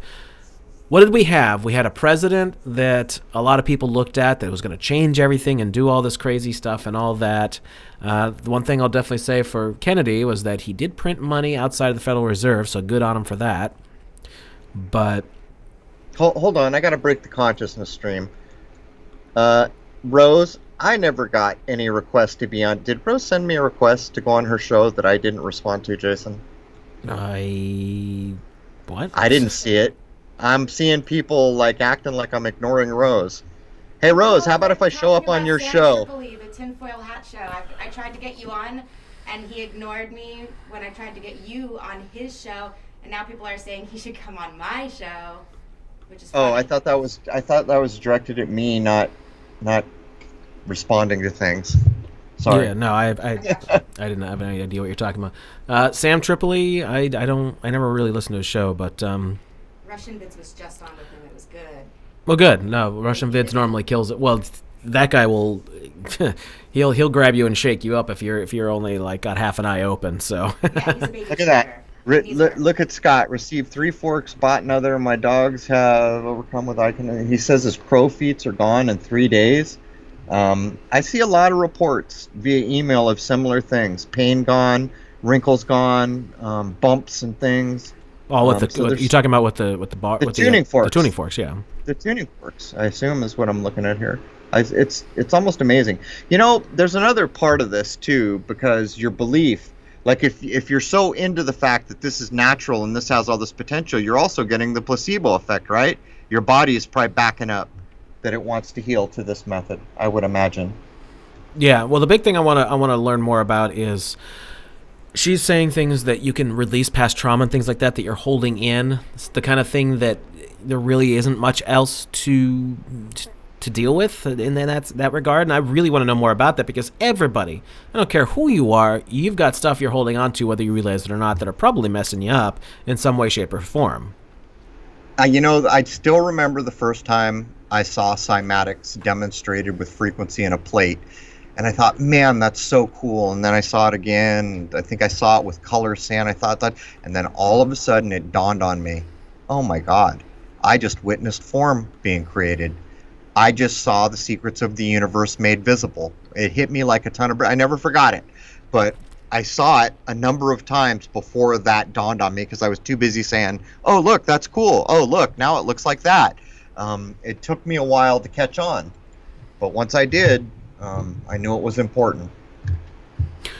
What did we have? We had a president that a lot of people looked at that was going to change everything and do all this crazy stuff and all that. The one thing I'll definitely say for Kennedy was that he did print money outside of the Federal Reserve, so good on him for that. But hold on, I got to break the consciousness stream. Rose, I never got any request to be on. Did Rose send me a request to go on her show that I didn't respond to, Jason? What? I didn't see it. I'm seeing people acting like I'm ignoring Rose. Hey Rose, how about if I show up on your show? The tinfoil hat show. I tried to get you on, and he ignored me when I tried to get you on his show, and now people are saying he should come on my show, which is funny. I thought that was directed at me, not responding to things. Sorry. Yeah, no, I didn't have any idea what you're talking about. Sam Tripoli, I never really listened to his show, but Russian Vids was just on with him. It was good. Well, good. No, Russian Vids normally kills it. Well, that guy will he'll grab you and shake you up if you're only got half an eye open. So Yeah, he's a baby look at that. Look at Scott. Received 3 forks, bought another. My dogs have overcome with icon. He says his crow feet are gone in 3 days. I see a lot of reports via email of similar things: pain gone, wrinkles gone, bumps and things. Oh, you talking about with the tuning forks? The tuning forks, yeah. The tuning forks, I assume, is what I'm looking at here. It's almost amazing. There's another part of this too, because your belief. If you're so into the fact that this is natural and this has all this potential, you're also getting the placebo effect, right? Your body is probably backing up that it wants to heal to this method, I would imagine. Yeah, well, the big thing I want to learn more about is She's saying things that you can release past trauma and things like that you're holding in. It's the kind of thing that there really isn't much else to deal with in that regard. And I really want to know more about that, because everybody, I don't care who you are, you've got stuff you're holding on to, whether you realize it or not, that are probably messing you up in some way, shape, or form. I still remember the first time I saw cymatics demonstrated with frequency in a plate. And I thought, man, that's so cool. And then I saw it again. I think I saw it with color sand. I thought that. And then all of a sudden it dawned on me, oh my God, I just witnessed form being created. I just saw the secrets of the universe made visible. It hit me like a ton of I never forgot it. But I saw it a number of times before that dawned on me, because I was too busy saying, oh, look, that's cool. Oh, look, now it looks like that. It took me a while to catch on. But once I did, I knew it was important.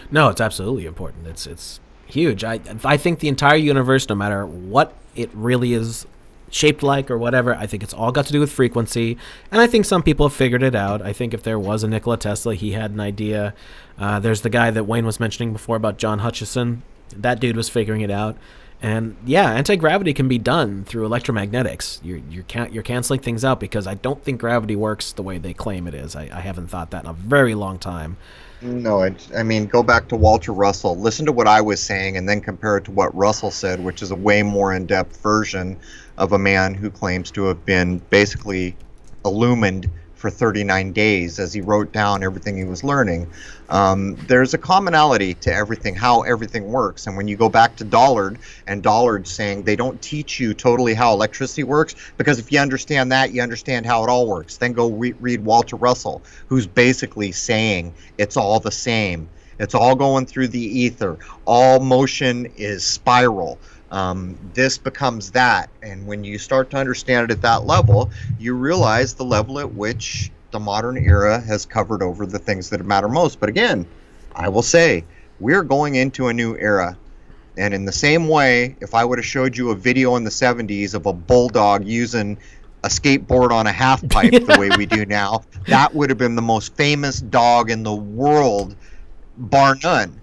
No, it's absolutely important. It's huge. I think the entire universe, no matter what it really is shaped like or whatever, I think it's all got to do with frequency. And I think some people have figured it out. I think if there was a Nikola Tesla, he had an idea. There's the guy that Wayne was mentioning before about John Hutchison. That dude was figuring it out. And yeah, anti-gravity can be done through electromagnetics. You're canceling things out, because I don't think gravity works the way they claim it is. I haven't thought that in a very long time. No, I mean, go back to Walter Russell. Listen to what I was saying and then compare it to what Russell said, which is a way more in-depth version of a man who claims to have been basically illumined for 39 days as he wrote down everything he was learning. There's a commonality to everything, how everything works. And when you go back to Dollard, and Dollard saying they don't teach you totally how electricity works, because if you understand that, you understand how it all works. Then go read Walter Russell, who's basically saying it's all the same. It's all going through the ether. All motion is spiral. This becomes that, and when you start to understand it at that level, you realize the level at which the modern era has covered over the things that matter most. But again, I will say, we're going into a new era, and in the same way, if I would have showed you a video in the 70s of a bulldog using a skateboard on a half pipe the way we do now, that would have been the most famous dog in the world, bar none.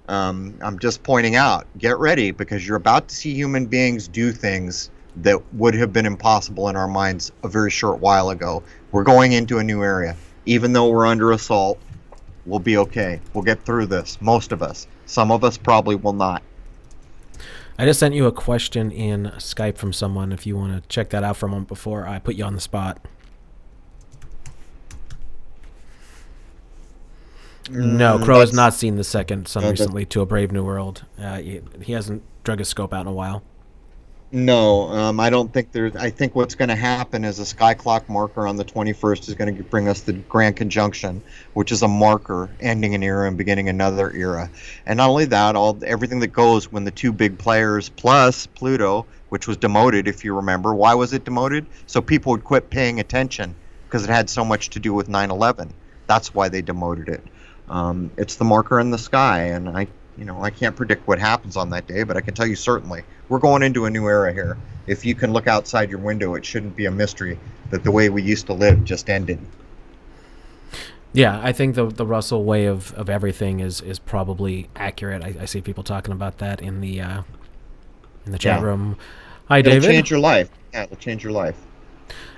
I'm just pointing out, get ready, because you're about to see human beings do things that would have been impossible in our minds a very short while ago. We're going into a new area. Even though we're under assault, we'll be okay. We'll get through this. Most of us. Some of us probably will not. I just sent you a question in Skype from someone, if you want to check that out for a moment before I put you on the spot. No, CRROW has not seen the second son recently to A Brave New World. He hasn't drug his scope out in a while. No, I don't think there's. I think what's going to happen is a sky clock marker on the 21st is going to bring us the Grand Conjunction, which is a marker ending an era and beginning another era. And not only that, everything that goes when the two big players plus Pluto, which was demoted, if you remember. Why was it demoted? So people would quit paying attention, because it had so much to do with 9/11. That's why they demoted it. It's the marker in the sky, and I can't predict what happens on that day, but I can tell you certainly we're going into a new era here. If you can look outside your window, it shouldn't be a mystery that the way we used to live just ended. Yeah, I think the Russell way of everything is probably accurate. I see people talking about that in the chat room. Hi, David. It'll change your life. Yeah, it'll change your life.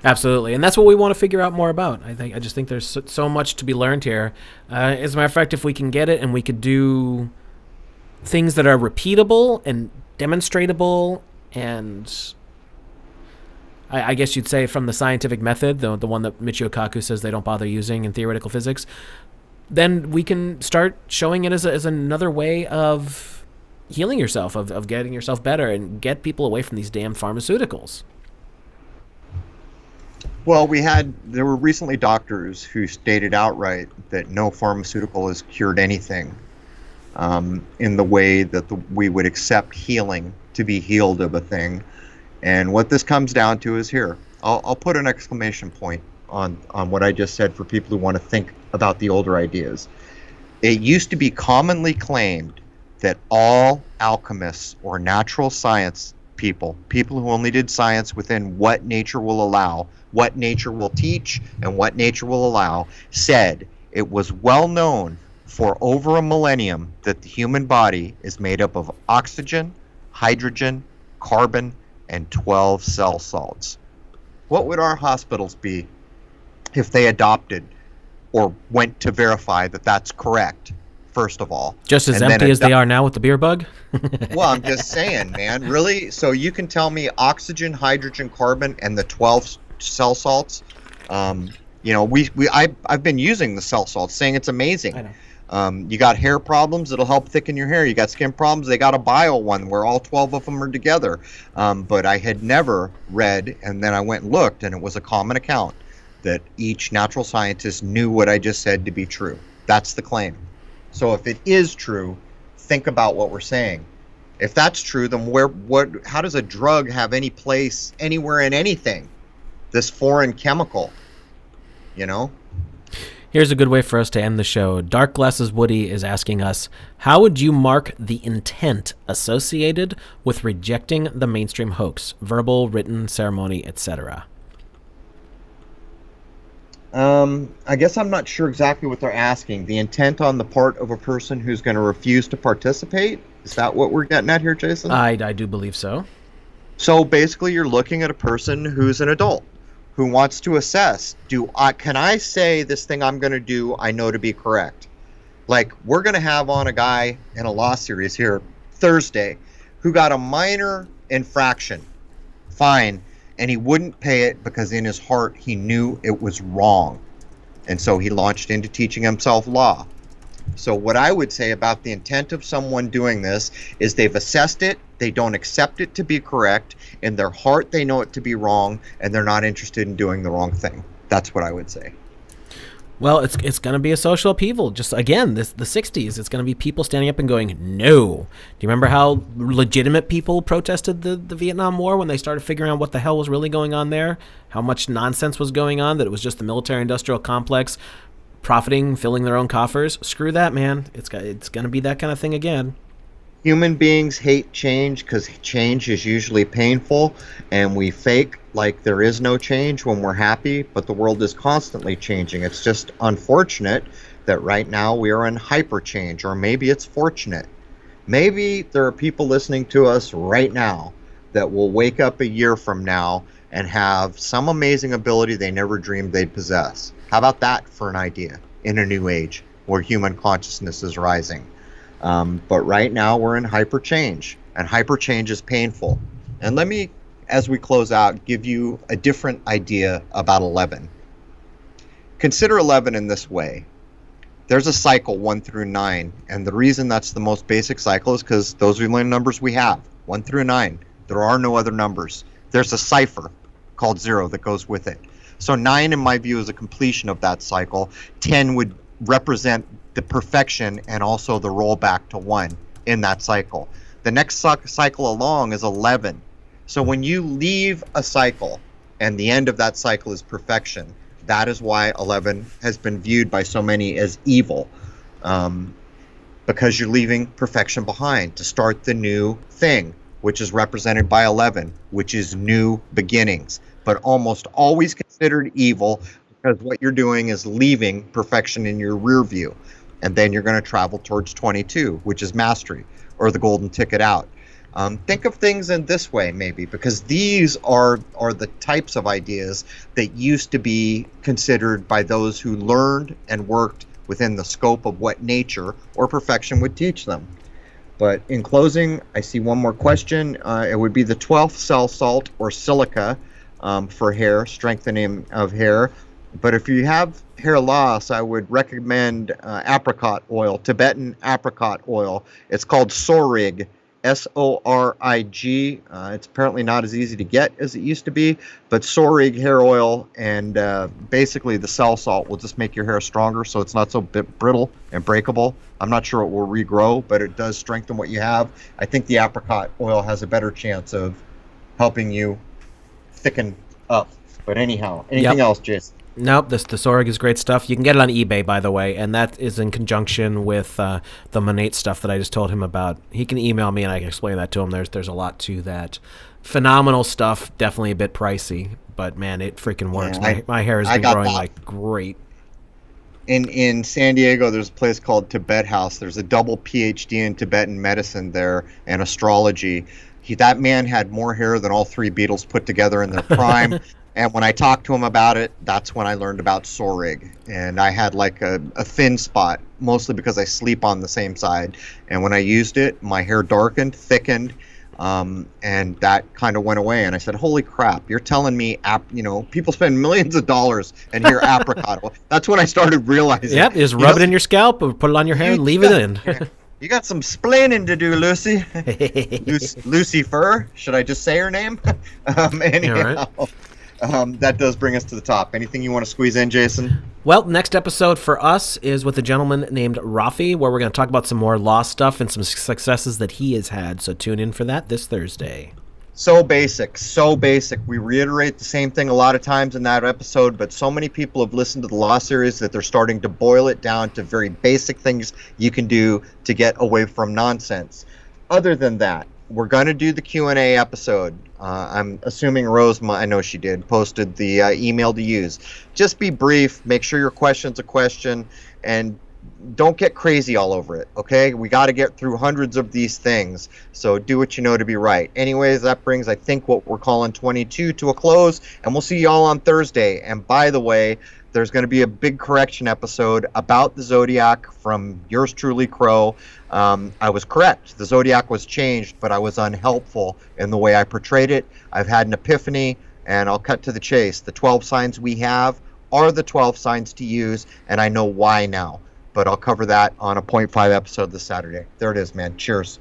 Absolutely, and that's what we want to figure out more about. I just think there's so much to be learned here. As a matter of fact, if we can get it and we could do things that are repeatable and demonstratable, and I guess you'd say from the scientific method, the one that Michio Kaku says they don't bother using in theoretical physics, then we can start showing it as another way of healing yourself, of getting yourself better, and get people away from these damn pharmaceuticals. Well, there were recently doctors who stated outright that no pharmaceutical has cured anything in the way that we would accept healing to be healed of a thing. And what this comes down to is here. I'll put an exclamation point on what I just said for people who want to think about the older ideas. It used to be commonly claimed that all alchemists or natural science people who only did science within what nature will allow, what nature will teach, and what nature will allow, said it was well known for over a millennium that the human body is made up of oxygen, hydrogen, carbon, and 12 cell salts. What would our hospitals be if they adopted or went to verify that that's correct, first of all? Just as empty as they are now with the beer bug? Well, I'm just saying, man. Really? So you can tell me oxygen, hydrogen, carbon, and the 12 cell salts? I've been using the cell salts, saying it's amazing. I know. You got hair problems, it'll help thicken your hair. You got skin problems, they got a bio one where all 12 of them are together. But I had never read, and then I went and looked, and it was a common account that each natural scientist knew what I just said to be true. That's the claim. So if it is true, think about what we're saying. If that's true, then how does a drug have any place anywhere in anything? This foreign chemical, Here's a good way for us to end the show. Dark Glasses Woody is asking us, how would you mark the intent associated with rejecting the mainstream hoax? Verbal, written, ceremony, etc. I guess I'm not sure exactly what they're asking. The intent on the part of a person who's going to refuse to participate? Is that what we're getting at here, Jason? I do believe so. So basically you're looking at a person who's an adult, who wants to assess, can I say this thing I'm going to do I know to be correct? Like, we're going to have on a guy in a law series here Thursday who got a minor infraction, fine, and he wouldn't pay it because in his heart he knew it was wrong. And so he launched into teaching himself law. So what I would say about the intent of someone doing this is they've assessed it, they don't accept it to be correct, in their heart they know it to be wrong, and they're not interested in doing the wrong thing. That's what I would say. Well, it's going to be a social upheaval. Just, again, the 60s, it's going to be people standing up and going, no. Do you remember how legitimate people protested the Vietnam War when they started figuring out what the hell was really going on there? How much nonsense was going on, that it was just the military-industrial complex profiting, filling their own coffers? Screw that, man. It's going to be that kind of thing again. Human beings hate change because change is usually painful, and we fake like there is no change when we're happy, but the world is constantly changing. It's just unfortunate that right now we are in hyper change, or maybe it's fortunate. Maybe there are people listening to us right now that will wake up a year from now and have some amazing ability they never dreamed they'd possess. How about that for an idea in a new age where human consciousness is rising? But right now we're in hyper change, and hyper change is painful. And let me, as we close out, give you a different idea about 11. Consider 11 in this way. There's a cycle 1 through 9, and the reason that's the most basic cycle is because those are the only numbers we have, 1 through 9. There are no other numbers. There's a cipher called 0 that goes with it. So 9, in my view, is a completion of that cycle. 10 would represent the perfection and also the rollback to 1 in that cycle. The next cycle along is 11. So when you leave a cycle and the end of that cycle is perfection, that is why 11 has been viewed by so many as evil, because you're leaving perfection behind to start the new thing, which is represented by 11, which is new beginnings, but almost always considered evil because what you're doing is leaving perfection in your rear view. And then you're going to travel towards 22, which is mastery, or the golden ticket out. Think of things in this way, maybe, because these are the types of ideas that used to be considered by those who learned and worked within the scope of what nature or perfection would teach them. But in closing, I see one more question. It would be the 12th cell salt, or silica, for hair, strengthening of hair. But if you have hair loss, I would recommend apricot oil, Tibetan apricot oil. It's called Sorig, S-O-R-I-G. It's apparently not as easy to get as it used to be, but Sorig hair oil, and basically the cell salt will just make your hair stronger so it's not so brittle and breakable. I'm not sure it will regrow, but it does strengthen what you have. I think the apricot oil has a better chance of helping you thicken up. But anyhow, anything else, Jason? Nope, the Sorig is great stuff. You can get it on eBay, by the way, and that is in conjunction with the Monate stuff that I just told him about. He can email me, and I can explain that to him. There's a lot to that. Phenomenal stuff, definitely a bit pricey, but, man, it freaking works. Yeah, my hair has been growing like great. in San Diego, there's a place called Tibet House. There's a double PhD in Tibetan medicine there and astrology. That man had more hair than all three Beatles put together in their prime. And when I talked to him about it, that's when I learned about Sorig. And I had like a thin spot, mostly because I sleep on the same side. And when I used it, my hair darkened, thickened, and that kind of went away. And I said, holy crap, you're telling me, people spend millions of dollars and hear apricot. That's when I started realizing. Yep, just rub it in your scalp, or put it on your hair, and leave it in. You got some splaining to do, Lucy. Lucy Fur. Should I just say her name? Anyhow. Right. That does bring us to the top. Anything you want to squeeze in, Jason? Well, next episode for us is with a gentleman named Rafi, where we're going to talk about some more law stuff and some successes that he has had. So tune in for that this Thursday. So basic. We reiterate the same thing a lot of times in that episode, but so many people have listened to the law series that they're starting to boil it down to very basic things you can do to get away from nonsense. Other than that, we're going to do the Q&A episode. I'm assuming Rose, I know she did, posted the email to use. Just be brief, make sure your question's a question, and don't get crazy all over it, okay? We got to get through hundreds of these things, so do what you know to be right. Anyways, that brings, I think, what we're calling 22 to a close, and we'll see y'all on Thursday. And by the way, there's going to be a big correction episode about the Zodiac from yours truly, Crow. I was correct. The Zodiac was changed, but I was unhelpful in the way I portrayed it. I've had an epiphany, and I'll cut to the chase. The 12 signs we have are the 12 signs to use, and I know why now. But I'll cover that on a 0.5 episode this Saturday. There it is, man. Cheers.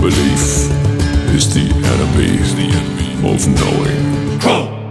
Belief is the enemy of knowing.